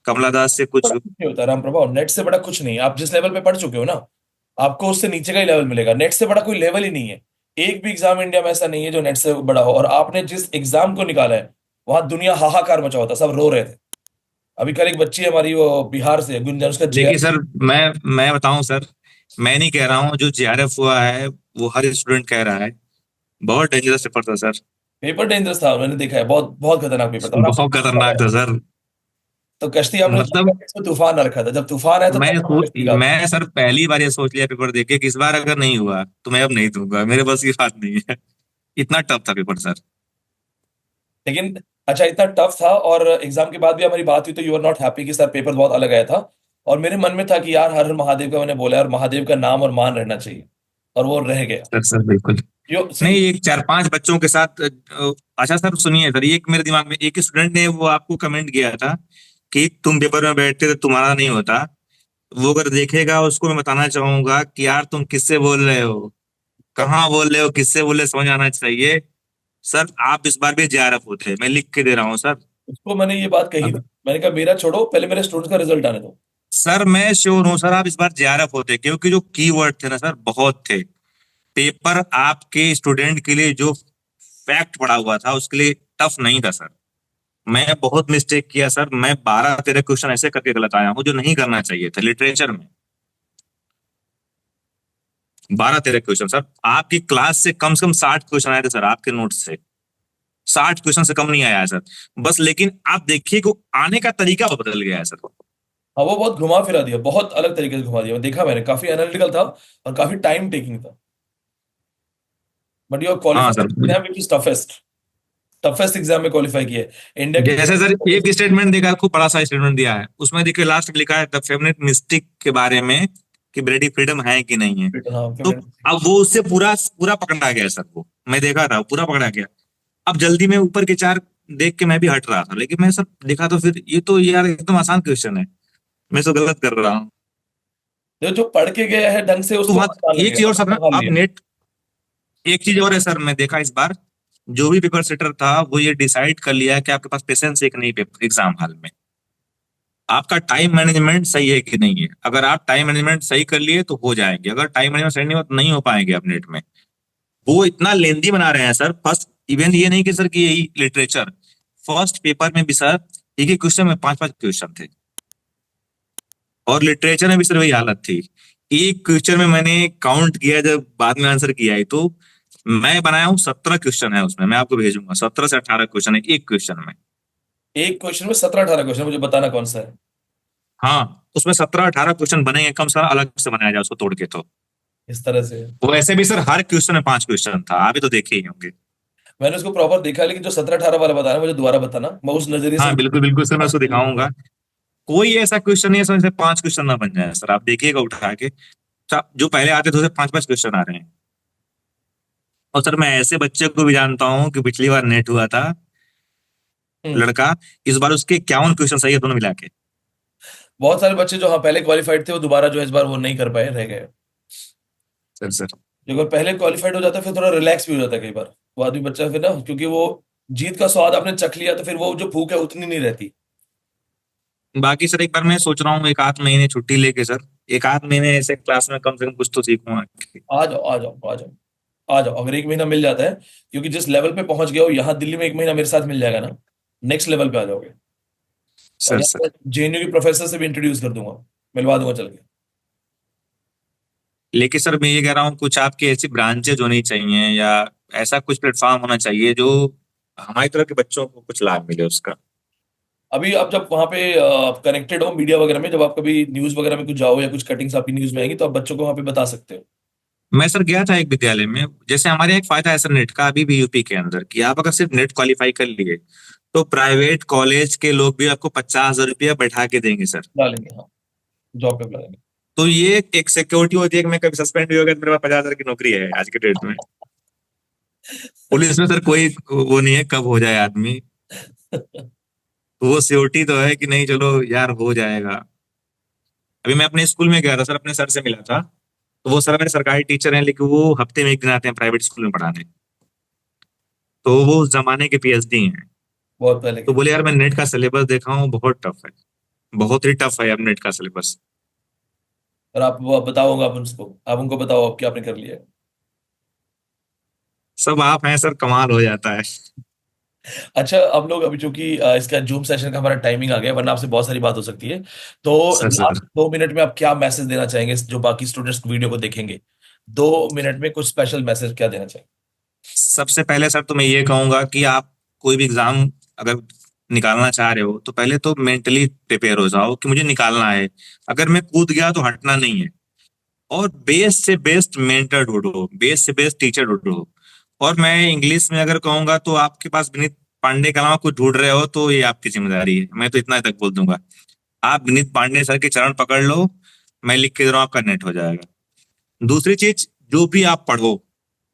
कमला दास से कुछ। बड़ा कुछ नहीं होता राम प्रभाव, नेट से बड़ा कुछ नहीं। आप जिस लेवल पे पढ़ चुके हो ना, आपको उससे नीचे का ही लेवल मिलेगा। नेट से बड़ा कोई लेवल ही नहीं है। एक भी एग्जाम इंडिया में ऐसा नहीं है जो नेट से बड़ा हो। और आपने जिस एग्जाम को निकाला है, वहां दुनिया हाहाकार मचा होता, सब रो रहे थे। अभी कल एक बच्ची है हमारी, वो बिहार से गुंजन, उसका देखिए जेआर सर, मैं बताऊं सर, मैं नहीं कह रहा हूँ जो जेआरएफ हुआ है वो हर स्टूडेंट कह रहा है, बहुत डेंजरस पेपर था सर। पेपर डेंजरस था, मैंने देखा है, बहुत बहुत खतरनाक पेपर था। और बहुत खतरनाक था सर। तो कश्ती आपने मतलब इसमें तूफान आ रखा था, जब तूफान आया तो मैं तब कश्ती का। मैं सर पहली बार ये सोच लिया पेपर देख के कि इस बार अगर नहीं हुआ तो मैं अब नहीं दूंगा, मेरे बस की बात नहीं है। इतना टफ था पेपर सर। लेकिन अच्छा, इतना टफ था और एग्जाम के बाद भी हमारी बात हुई तो यू आर नॉट हैप्पी कि सर पेपर बहुत अलग आया था। और मेरे मन में था कि यार हर हर महादेव का मैंने बोला है, और महादेव का नाम और मान रहना चाहिए, और वो रह गया। सर सर बिल्कुल यो नहीं, एक 4-5 बच्चों के साथ अच्छा सर सुनिए सर, एक मेरे दिमाग में एक स्टूडेंट ने वो आपको कमेंट किया था कि तुम पेपर में बैठते तो तुम्हारा नहीं होता। वो अगर देखेगा उसको मैं बताना चाहूंगा कि यार तुम किससे बोल रहे हो, कहाँ बोल रहे हो, किससे बोल रहे हो, समझ आना चाहिए। सर आप इस बार भी जेआरएफ होते, मैं लिख के दे रहा हूँ सर। उसको मैंने ये बात कही थी, मैंने कहा मेरा छोड़ो, पहले मेरे स्टूडेंट्स का रिजल्ट आने दो। सर मैं श्योर हूँ सर आप इस बार जेआरएफ होते, क्योंकि जो कीवर्ड थे ना सर बहुत थे। पेपर आपके स्टूडेंट के लिए जो फैक्ट पड़ा हुआ था उसके लिए टफ नहीं था सर। मैं बहुत मिस्टेक किया सर, मैं 12-13 क्वेश्चन ऐसे करके गलत आया हूँ जो नहीं करना चाहिए था लिटरेचर में। 12-13 क्वेश्चन सर, आपकी क्लास से कम 60 क्वेश्चन आए थे सर, आपके नोट से 60 क्वेश्चन से कम नहीं आया है सर। बस लेकिन आप देखिए कि आने का तरीका बदल गया है सर। हाँ, वो बहुत घुमा फिरा दिया, बहुत अलग तरीके से घुमा दिया। देखा मैंने, काफी एनालिटिकल था और काफी टाइम टेकिंग था। बट यू हाँ sir, qualified which is toughest, toughest exam में क्वालिफाई किया है इंडिया के। जैसे सर एक स्टेटमेंट देखा, खूब बड़ा सा स्टेटमेंट दिया है, उसमें देखिए लास्ट में लिखा है द फेमिनिस्ट मिस्टिक के बारे में कि ब्रेडी फ्रीडम है कि नहीं है। हाँ, तो अब वो उससे पूरा पूरा पकड़ा गया सर, वो मैं देखा था पूरा पकड़ा गया। अब जल्दी में ऊपर के 4 देख के मैं भी हट रहा था, लेकिन मैं सर देखा तो फिर ये तो यार एकदम आसान क्वेश्चन है, मैं तो गलत कर रहा हूँ। जो पढ़ के गया है ढंग से तो उसको आसान एक चीज लगेगा। और सर, आप नेट एक चीज और है सर, मैं देखा इस बार जो भी पेपर सेटर था वो ये डिसाइड कर लिया है कि आपके पास पेशेंस है कि नहीं एग्जाम हॉल में, आपका टाइम मैनेजमेंट सही है कि नहीं है। अगर आप टाइम मैनेजमेंट सही कर लिए तो हो जाएंगे, अगर टाइम मैनेजमेंट सही नहीं हो तो नहीं हो पाएंगे आप नेट में। वो इतना लेंदी बना रहे हैं सर। फर्स्ट इवन ये नहीं कि सर कि यही लिटरेचर, फर्स्ट पेपर में भी सर एक ही क्वेश्चन में 5-5 क्वेश्चन थे, और लिटरेचर में भी सर वही हालत थी। एक क्वेश्चन में मैंने काउंट किया, जब बाद में आंसर किया है तो मैं बनाया हूँ 17 क्वेश्चन है उसमें, मैं आपको भेजूंगा 17 से 18 क्वेश्चन है एक क्वेश्चन में। एक क्वेश्चन में 17-18 क्वेश्चन, मुझे बताना कौन सा है। हाँ, उसमें 17-18 क्वेश्चन बनेंगे, कम से कम अलग से बनाया जाए उसको तोड़ के। तो इस तरह से वो ऐसे भी सर हर क्वेश्चन में 5 क्वेश्चन था, आप भी तो देखे ही होंगे। मैंने उसको प्रॉपर देखा, लेकिन जो 17-18 वाला बताना मुझे दोबारा बताना, मैं उस नजरिए हाँ से। बिल्कुल बिल्कुल सर, मैं उसको दिखाऊंगा। कोई ऐसा क्वेश्चन नहीं है सर 5 क्वेश्चन ना बन जाए सर, आप देखिएगा उठा के। जो पहले आते थे उसे 5-5 क्वेश्चन आ रहे हैं। और सर मैं ऐसे बच्चे को भी जानता हूँ कि पिछली बार नेट हुआ था, लड़का, इस बार उसके 51 क्वेश्चन सही है दोनों मिला के। बहुत सारे बच्चे जो हाँ पहले क्वालिफाइड थे वो दोबारा जो है इस बार वो नहीं कर पाए, रह गए। सर जो अगर पहले क्वालिफाइड हो जाता है फिर थोड़ा रिलैक्स भी हो जाता है कई बार वो आदमी बच्चा फिर ना, क्योंकि वो जीत का स्वाद आपने चख लिया तो फिर वो जो भूख है उतनी नहीं रहती। बाकी सर एक बार मैं सोच रहा हूँ एक आध महीने छुट्टी लेके सर, एक आध महीने ऐसे क्लास में कम से कम कुछ तो सीखूंगा। आ जाओ आ जाओ आ जाओ आ जाओ, अगर एक महीना मिल जाता है, क्योंकि जिस लेवल पे पहुंच गए हो यहाँ दिल्ली में, एक महीना मेरे साथ मिल जाएगा ना, नेक्स्ट लेवल पे आ जाओगे। और सर जेएनयू के प्रोफेसर से भी इंट्रोड्यूस कर दूंगा, मिलवा दूंगा चल के। लेकिन सर मैं ये कह रहा हूँ कुछ आपकी ऐसी ब्रांचेज होनी चाहिए या ऐसा कुछ प्लेटफॉर्म होना चाहिए जो हमारी तरह के बच्चों को कुछ लाभ मिले उसका। अभी आप जब वहां पे कनेक्टेड हो मीडिया वगैरह में, जब आप कभी न्यूज वगैरह में कुछ जाओ या कुछ कटिंग्स आपकी न्यूज में आएंगी तो आप बच्चों को वहां पे बता सकते हो। मैं सर गया था एक विद्यालय में, जैसे हमारे यहाँ एक फायदा है सर नेट का अभी भी यूपी के अंदर, कि आप अगर सिर्फ नेट क्वालिफाई कर लिए तो प्राइवेट कॉलेज के लोग भी आपको 50,000 रुपया बैठा के देंगे सर। डालेंगे, हाँ, जॉब पे बुलाएंगे। तो ये एक सिक्योरिटी होती है कि मैं कभी सस्पेंड भी हो गया तो मेरे पास 50,000 की नौकरी है आज के डेट में। पुलिस में सर कोई वो नहीं है कब हो जाए आदमी, तो वो सिक्योरिटी तो है कि नहीं चलो यार हो जाएगा। अभी मैं अपने स्कूल में गया था सर, अपने सर से मिला था, तो वो सर मेरे सरकारी टीचर हैं लेकिन वो हफ्ते में एक दिन आते हैं प्राइवेट स्कूल में पढ़ाने, तो वो उस जमाने के पीएचडी हैं। बहुत पहले तो के। बोले यार मैं नेट का सिलेबस देखा हूँ बहुत टफ है, बहुत ही टफ है अब नेट का सिलेबस। और आप वो बताओगे, आप उनको बताओ आप क्या आपने कर लिया है। सब आप हैं सर, कमाल हो जाता है। अच्छा, अब लोग अभी चूंकि इसका जूम सेशन का हमारा टाइमिंग आ गया, वरना आपसे बहुत सारी बात हो सकती है, तो सर लास्ट 2 मिनट में आप क्या मैसेज देना चाहेंगे जो बाकी स्टूडेंट्स वीडियो को देखेंगे? 2 मिनट में कुछ स्पेशल मैसेज क्या देना चाहेंगे? सबसे पहले सर तो मैं ये कहूंगा कि आप कोई भी एग्जाम अगर निकालना चाह रहे हो तो पहले तो मेंटली प्रिपेयर हो जाओ कि मुझे निकालना है, अगर मैं कूद गया तो हटना नहीं है। और बेस्ट से बेस्ट मेंटर ढूंढो, बेस्ट से बेस्ट टीचर ढूंढो। और मैं इंग्लिश में अगर कहूंगा तो आपके पास विनीत पांडे के अलावा कुछ ढूंढ रहे हो तो ये आपकी जिम्मेदारी है, मैं तो इतना तक बोल दूंगा। आप विनीत पांडे सर के चरण पकड़ लो, मैं लिख के दे रहा हूं आपका नेट हो जाएगा। दूसरी चीज, जो भी आप पढ़ो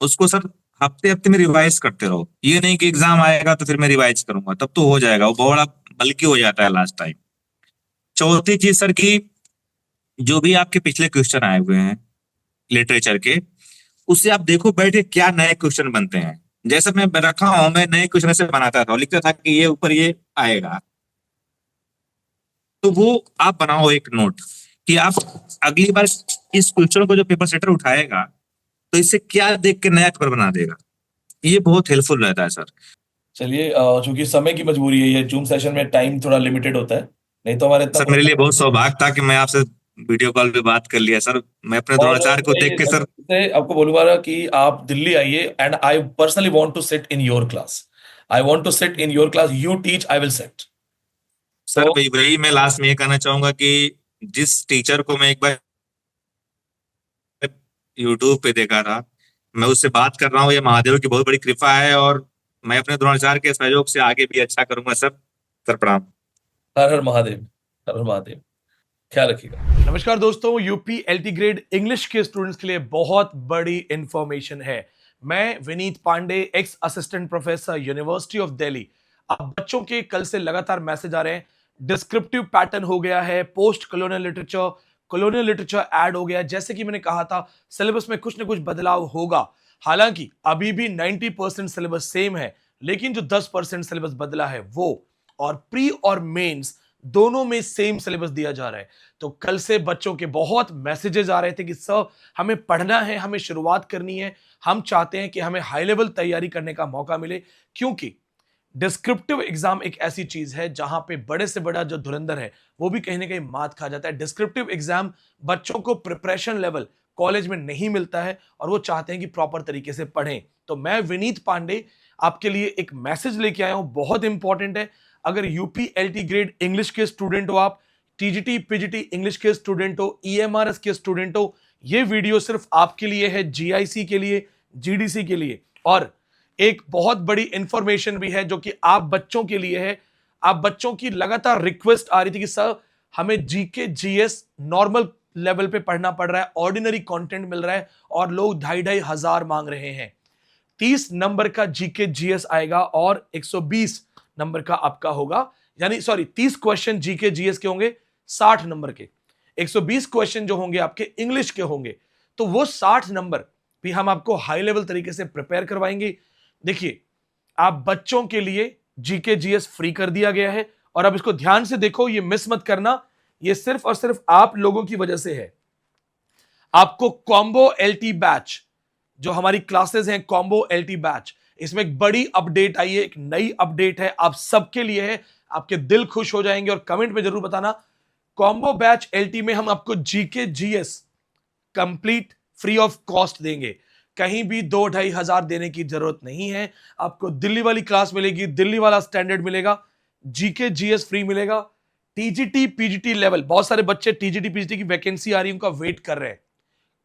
उसको सर हफ्ते हफ्ते में रिवाइज करते रहो, ये नहीं कि एग्जाम आएगा तो फिर मैं रिवाइज करूंगा, तब तो हो जाएगा वो बड़ा बल्कि हो जाता है लास्ट टाइम। चौथी चीज सर की, जो भी आपके पिछले क्वेश्चन आए हुए हैं लिटरेचर के, उससे आप देखो बैठ के क्या नए क्वेश्चन बनते हैं। जैसे मैं रखा हूं, मैं नए क्वेश्चन से बनाता था और लिखता था कि ये ऊपर ये आएगा, तो वो आप बनाओ एक नोट कि आप अगली बार इस क्वेश्चन को जो पेपर सेटर उठाएगा तो इससे क्या देख के नया पेपर बना देगा, ये बहुत हेल्पफुल रहता है सर। चलिए, चूंकि समय की मजबूरी है, ये जूम सेशन में टाइम थोड़ा लिमिटेड होता है, नहीं तो हमारे सर मेरे लिए बहुत सौभाग्य था कि मैं आपसे वीडियो कॉल पे बात कर लिया सर, मैं अपने और द्रोणाचार्य को देख के सर। मैं आपको बोलूंगा ना कि आप दिल्ली आइए, and I personally want to sit in your class, I want to sit in your class, you teach, I will sit. Sir वही मैं लास्ट में ये कहना चाहूंगा कि जिस टीचर को मैं एक बार यूट्यूब पे देखा था, मैं उससे बात कर रहा हूँ, ये महादेव की बहुत बड़ी कृपा है और मैं अपने द्रोणाचार्य के सहयोग से आगे भी अच्छा करूंगा सर। सर प्रणाम। हर हर महादेव, हर हर महादेव, ख्याल रखिएगा। नमस्कार दोस्तों, यूपी एलटी ग्रेड इंग्लिश के स्टूडेंट्स के लिए बहुत बड़ी इंफॉर्मेशन है। मैं Vineet Pandey, ex assistant professor, university of Delhi. अब बच्चों के कल से लगातार मैसेज आ रहे हैं, डिस्क्रिप्टिव पैटर्न हो गया है, पोस्ट कॉलोनियल लिटरेचर ऐड हो गया। जैसे कि मैंने कहा था, सिलेबस में कुछ ना कुछ बदलाव होगा। हालांकि अभी भी 90% सिलेबस सेम है, लेकिन जो 10% सिलेबस बदला है वो, और प्री और मेंस दोनों में सेम सिलेबस दिया जा रहा है। तो कल से बच्चों के बहुत मैसेजेस आ रहे थे कि सर हमें पढ़ना है, हमें शुरुआत करनी है, हम चाहते हैं कि हमें हाई लेवल तैयारी करने का मौका मिले, क्योंकि डिस्क्रिप्टिव एग्जाम एक ऐसी चीज है जहां पे बड़े से बड़ा जो धुरंधर है वो भी कहीं ना कहीं मात खा जाता है। डिस्क्रिप्टिव एग्जाम बच्चों को प्रिपरेशन लेवल कॉलेज में नहीं मिलता है और वो चाहते हैं कि प्रॉपर तरीके से पढ़ें। तो मैं विनीत पांडे आपके लिए एक मैसेज लेके आया हूं, बहुत इंपॉर्टेंट है। अगर यूपी एलटी ग्रेड इंग्लिश के स्टूडेंट हो आप, टीजीटी पीजीटी इंग्लिश के स्टूडेंट हो, ईएमआरएस के स्टूडेंट हो, ये वीडियो सिर्फ आपके लिए है, जीआईसी के लिए, जीडीसी के लिए। और एक बहुत बड़ी इंफॉर्मेशन भी है जो कि आप बच्चों के लिए है। आप बच्चों की लगातार रिक्वेस्ट आ रही थी कि सर हमें जीके जीएस नॉर्मल लेवल पे पढ़ना पड़ रहा है, ऑर्डिनरी कंटेंट मिल रहा है और लोग 2,500 मांग रहे हैं। 30 नंबर का जीके जीएस आएगा और 120 नंबर का आपका होगा, यानी सॉरी 30 क्वेश्चन जीके जीएस के होंगे 60 नंबर के, 120 क्वेश्चन जो होंगे आपके इंग्लिश के होंगे। तो वो 60 नंबर भी हम आपको हाई लेवल तरीके से प्रिपेयर करवाएंगे। देखिए, आप बच्चों के लिए जीके जीएस फ्री कर दिया गया है, और अब इसको ध्यान से देखो, ये मिस मत करना, ये सिर्फ और सिर्फ आप लोगों की वजह से है। आपको कॉम्बो एलटी बैच, जो हमारी क्लासेस हैं कॉम्बो एलटी बैच, इसमें एक बड़ी अपडेट आई है, एक नई अपडेट है, आप सबके लिए है, आपके दिल खुश हो जाएंगे। और कमेंट में जरूर बताना, कॉम्बो बैच एलटी में हम आपको GK GS complete free of cost देंगे। कहीं भी 2-2.5 हजार देने की जरूरत नहीं है। आपको दिल्ली वाली क्लास मिलेगी, दिल्ली वाला स्टैंडर्ड मिलेगा, जीके जीएस फ्री मिलेगा। टीजीटी पीजीटी लेवल, बहुत सारे बच्चे टीजीटी पीजीटी की वैकेंसी आ रही है, उनका वेट कर रहे हैं,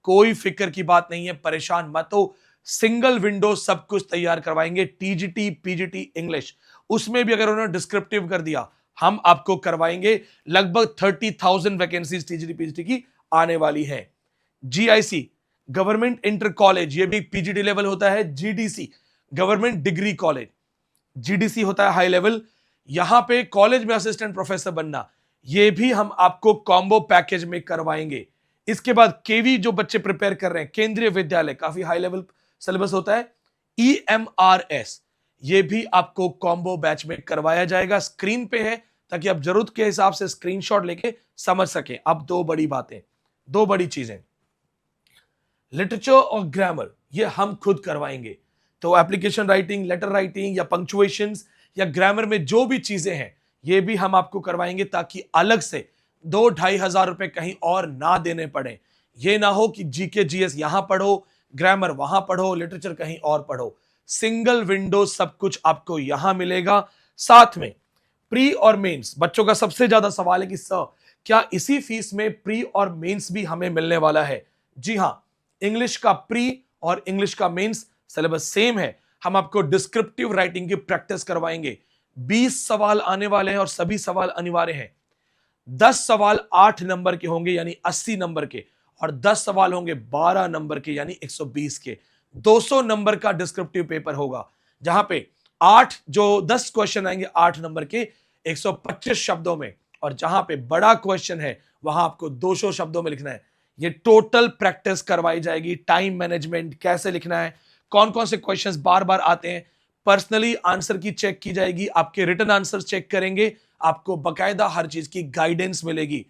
कोई फिक्र की बात नहीं है, परेशान मत हो। सिंगल विंडो सब कुछ तैयार करवाएंगे। टीजीटी पीजीटी इंग्लिश, उसमें भी अगर उन्होंने डिस्क्रिप्टिव कर दिया, हम आपको करवाएंगे। लगभग 30,000 वैकेंसीज टीजीटी पीजीटी की आने वाली है। जीआईसी गवर्नमेंट इंटर कॉलेज, ये भी पीजीटी लेवल होता है। GDC government degree college, GDC होता है हाई लेवल। यहां पे कॉलेज में असिस्टेंट प्रोफेसर बनना, ये भी हम आपको कॉम्बो पैकेज में करवाएंगे। इसके बाद केवी जो बच्चे प्रिपेयर कर रहे हैं, केंद्रीय विद्यालय, काफी हाई लेवल सिलेबस होता है। ईएमआरएस, ये भी आपको कॉम्बो बैच में करवाया जाएगा। स्क्रीन पे है, ताकि आप जरूरत के हिसाब से स्क्रीनशॉट लेके समझ सकें। अब दो बड़ी बातें, दो बड़ी चीजें, लिटरेचर और ग्रामर, ये हम खुद करवाएंगे। तो एप्लीकेशन राइटिंग, लेटर राइटिंग या पंक्चुएशंस या ग्रामर में जो भी चीजें हैं, ये भी हम आपको करवाएंगे, ताकि अलग से 2-2.5 हजार रुपए कहीं और ना देने पड़े। ये ना हो कि जीके जीएस यहां पढ़ो, ग्रामर वहां पढ़ो, लिटरेचर कहीं और पढ़ो। सिंगल विंडो सब कुछ आपको यहां मिलेगा। साथ में प्री और मेंस, बच्चों का सबसे ज्यादा सवाल है कि सर क्या इसी फीस में प्री और मेंस भी हमें मिलने वाला है? जी हां, इंग्लिश का प्री और इंग्लिश का मेंस सिलेबस सेम है। हम आपको डिस्क्रिप्टिव राइटिंग की प्रैक्टिस करवाएंगे। 20 सवाल आने वाले हैं और सभी सवाल अनिवार्य हैं। 10 सवाल 8 नंबर के होंगे, यानी 80 नंबर के, और 10 सवाल होंगे 12 नंबर के, यानी 120 के। 200 नंबर का डिस्क्रिप्टिव पेपर होगा, जहां पे 10 क्वेश्चन आएंगे 8 नंबर के 125 शब्दों में, और जहां पे बड़ा क्वेश्चन है वहां आपको 200 शब्दों में लिखना है। ये टोटल प्रैक्टिस करवाई जाएगी। टाइम मैनेजमेंट कैसे लिखना है, कौन कौन से क्वेश्चंस बार बार आते हैं, पर्सनली आंसर की चेक की जाएगी, आपके रिटन आंसर चेक करेंगे, आपको बकायदा हर चीज की गाइडेंस मिलेगी।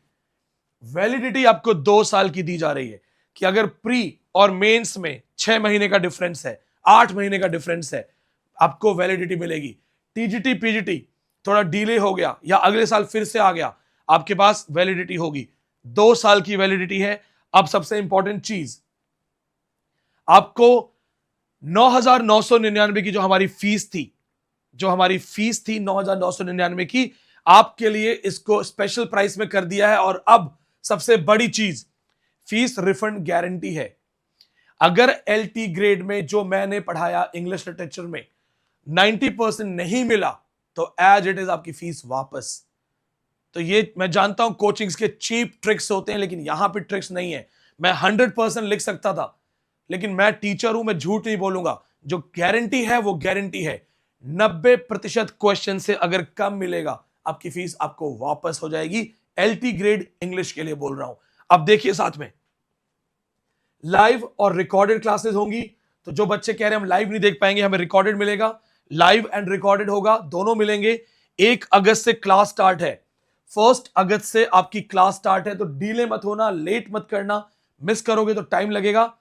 वैलिडिटी आपको 2 साल की दी जा रही है, कि अगर प्री और मेंस में 6 महीने का डिफरेंस है, 8 महीने का डिफरेंस है, आपको वैलिडिटी मिलेगी। टीजीटी पीजीटी थोड़ा डिले हो गया या अगले साल फिर से आ गया, आपके पास वैलिडिटी होगी, 2 साल की वैलिडिटी है। अब सबसे इंपॉर्टेंट चीज, आपको 9,999 की जो हमारी फीस थी, 9,999 की, आपके लिए इसको स्पेशल प्राइस में कर दिया है। और अब सबसे बड़ी चीज, फीस रिफंड गारंटी है। अगर एलटी ग्रेड में जो मैंने पढ़ाया इंग्लिश लिटरेचर में 90% नहीं मिला, तो एज इट इज आपकी फीस वापस। तो ये मैं जानता हूं कोचिंग्स के चीप ट्रिक्स होते हैं, लेकिन यहां पे ट्रिक्स नहीं है। मैं 100% लिख सकता था, लेकिन मैं टीचर हूं, मैं झूठ नहीं बोलूंगा। जो गारंटी है वो गारंटी है। 90% क्वेश्चन से अगर कम मिलेगा, आपकी फीस आपको वापस हो जाएगी। एलटी ग्रेड इंग्लिश के लिए बोल रहा हूं। अब देखिए, साथ में लाइव और रिकॉर्डेड क्लासेस होंगी। तो जो बच्चे कह रहे हैं हम लाइव नहीं देख पाएंगे, हमें रिकॉर्डेड मिलेगा। लाइव एंड रिकॉर्डेड होगा, दोनों मिलेंगे। 1 अगस्त से क्लास स्टार्ट है, 1 अगस्त से आपकी क्लास स्टार्ट है। तो डिले मत होना, लेट मत करना, मिस करोगे तो टाइम लगेगा।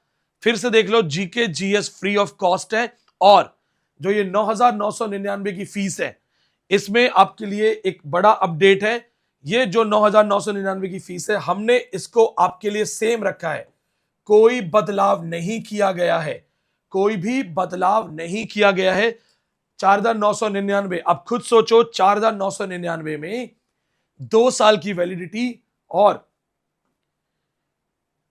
फिर से देख लो, GK GS free of cost है। और जो ये 9,999 की फीस है, इसमें आपके लिए एक बड़ा अपडेट है। ये जो 9,999 की फीस है, हमने इसको आपके लिए सेम रखा है, कोई बदलाव नहीं किया गया है, कोई भी बदलाव नहीं किया गया है। 4,999, आप खुद सोचो, 4,999 में 2 साल की वैलिडिटी और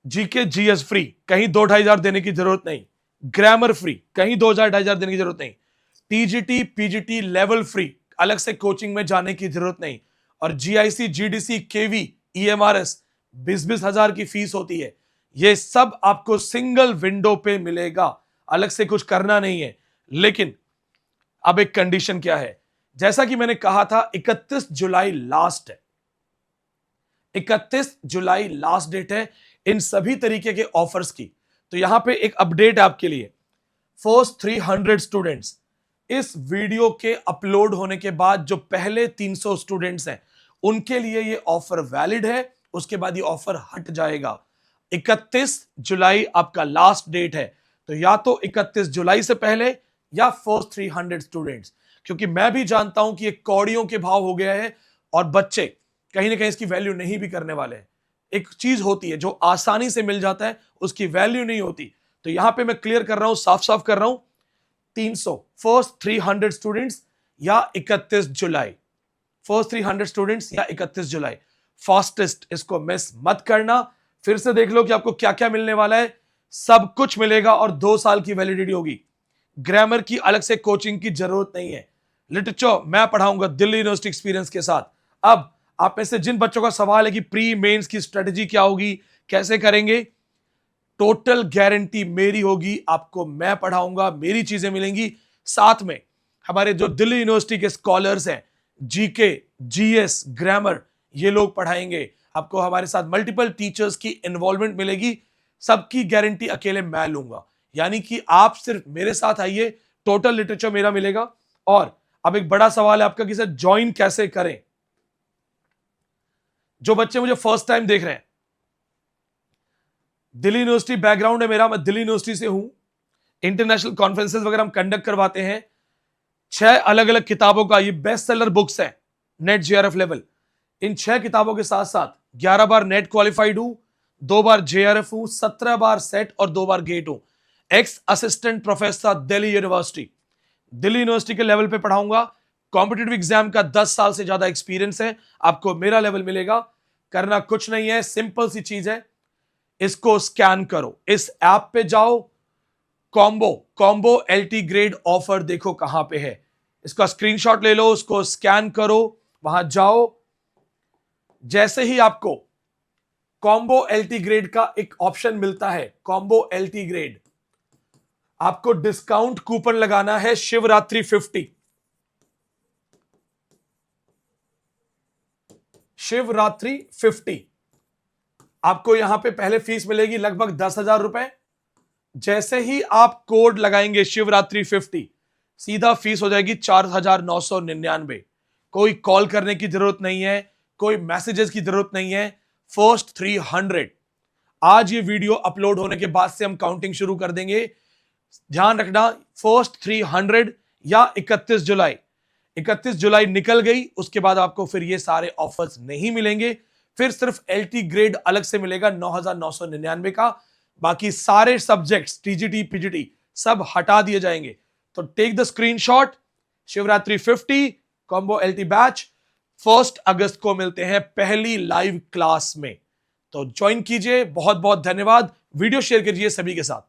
जीके जीएस फ्री, कहीं 2-2.5 हजार देने की जरूरत नहीं। ग्रामर फ्री, कहीं 2,000-2,500 हजार देने की जरूरत नहीं। टीजीटी पीजीटी लेवल फ्री, अलग से कोचिंग में जाने की जरूरत नहीं। और जीआईसी जीडीसी केवी ईएमआरएस 20-20 हजार की फीस होती है। ये सब आपको सिंगल विंडो पे मिलेगा। अलग से कुछ करना नहीं है। लेकिन अब एक कंडीशन क्या है, जैसा कि मैंने कहा था 31 जुलाई लास्ट है, 31 जुलाई लास्ट डेट है इन सभी तरीके के ऑफर्स की। तो यहां पे एक अपडेट आपके लिए, फर्स्ट 300 स्टूडेंट्स, इस वीडियो के अपलोड होने के बाद जो पहले 300 स्टूडेंट्स हैं उनके लिए ये ऑफर वैलिड है, उसके बाद ये ऑफर हट जाएगा। 31 जुलाई आपका लास्ट डेट है, तो या तो 31 जुलाई से पहले या फर्स्ट 300 स्टूडेंट्स, क्योंकि मैं भी जानता हूं कि ये कौड़ियों के भाव हो गया है और बच्चे कहीं ना कहीं इसकी वैल्यू नहीं भी करने वाले हैं। एक चीज होती है जो आसानी से मिल जाता है उसकी वैल्यू नहीं होती। तो यहां पे मैं क्लियर कर रहा हूं, साफ साफ कर रहा हूं, 300 फर्स्ट 300 स्टूडेंट्स या 31 जुलाई, फर्स्ट 300 स्टूडेंट्स या 31 जुलाई, फास्टेस्ट, इसको मिस मत करना। फिर से देख लो कि आपको क्या क्या मिलने वाला है, सब कुछ मिलेगा और 2 साल की वैलिडिटी होगी। ग्रामर की अलग से कोचिंग की जरूरत नहीं है, लिटरेचर मैं पढ़ाऊंगा दिल्ली यूनिवर्सिटी एक्सपीरियंस के साथ। अब आप में से जिन बच्चों का सवाल है कि प्री मेंस की स्ट्रेटजी क्या होगी, कैसे करेंगे, टोटल गारंटी मेरी होगी, आपको मैं पढ़ाऊंगा, मेरी चीजें मिलेंगी। साथ में हमारे जो दिल्ली यूनिवर्सिटी के स्कॉलर्स हैं, जीके, जीएस, ग्रामर, ये लोग पढ़ाएंगे आपको। हमारे साथ मल्टीपल टीचर्स की इन्वॉल्वमेंट मिलेगी, सबकी गारंटी अकेले मैं लूंगा। यानी कि आप सिर्फ मेरे साथ आइए, टोटल लिटरेचर मेरा मिलेगा। और अब एक बड़ा सवाल है आपका कि सर ज्वाइन कैसे करें। जो बच्चे मुझे फर्स्ट टाइम देख रहे हैं, दिल्ली यूनिवर्सिटी बैकग्राउंड है मेरा, मैं दिल्ली यूनिवर्सिटी से हूं, इंटरनेशनल कॉन्फ्रेंसेस वगैरह हम कंडक्ट करवाते हैं। 6 अलग अलग किताबों का ये बेस्ट सेलर बुक्स है नेट जेआरएफ लेवल। इन 6 किताबों के साथ साथ 11 बार नेट क्वालिफाइड हूं, 2 बार जेआरएफ हूं, 17 बार सेट और 2 बार गेट हूं। X assistant professor Delhi university, Delhi university के लेवल पे पढ़ाऊंगा। कॉम्पिटिटिव एग्जाम का 10 साल से ज्यादा एक्सपीरियंस है, आपको मेरा लेवल मिलेगा। करना कुछ नहीं है, सिंपल सी चीज है, इसको स्कैन करो, इस ऐप पे जाओ, कॉम्बो एलटी ग्रेड ऑफर देखो कहां पे है, इसका स्क्रीनशॉट ले लो, उसको स्कैन करो, वहां जाओ। जैसे ही आपको कॉम्बो एलटी ग्रेड का एक ऑप्शन मिलता है, कॉम्बो एलटी ग्रेड, आपको डिस्काउंट कूपन लगाना है शिवरात्रि 50, शिवरात्रि 50। आपको यहां पे पहले फीस मिलेगी लगभग 10,000 रुपए। जैसे ही आप कोड लगाएंगे शिवरात्रि 50, सीधा फीस हो जाएगी 4,999। कोई कॉल करने की जरूरत नहीं है, कोई मैसेजेस की जरूरत नहीं है। फर्स्ट 300, आज ये वीडियो अपलोड होने के बाद से हम काउंटिंग शुरू कर देंगे। ध्यान रखना, फर्स्ट 300 या 31 जुलाई, 31 जुलाई निकल गई, उसके बाद आपको फिर ये सारे ऑफर्स नहीं मिलेंगे। फिर सिर्फ एलटी ग्रेड अलग से मिलेगा 9,999 का, बाकी सारे सब्जेक्ट्स टीजीटी पीजीटी सब हटा दिए जाएंगे। तो take the screenshot, Shivratri 50 combo LT batch 1 अगस्त को मिलते हैं पहली लाइव क्लास में, तो ज्वाइन कीजिए। बहुत बहुत धन्यवाद, वीडियो शेयर कीजिए सभी के साथ।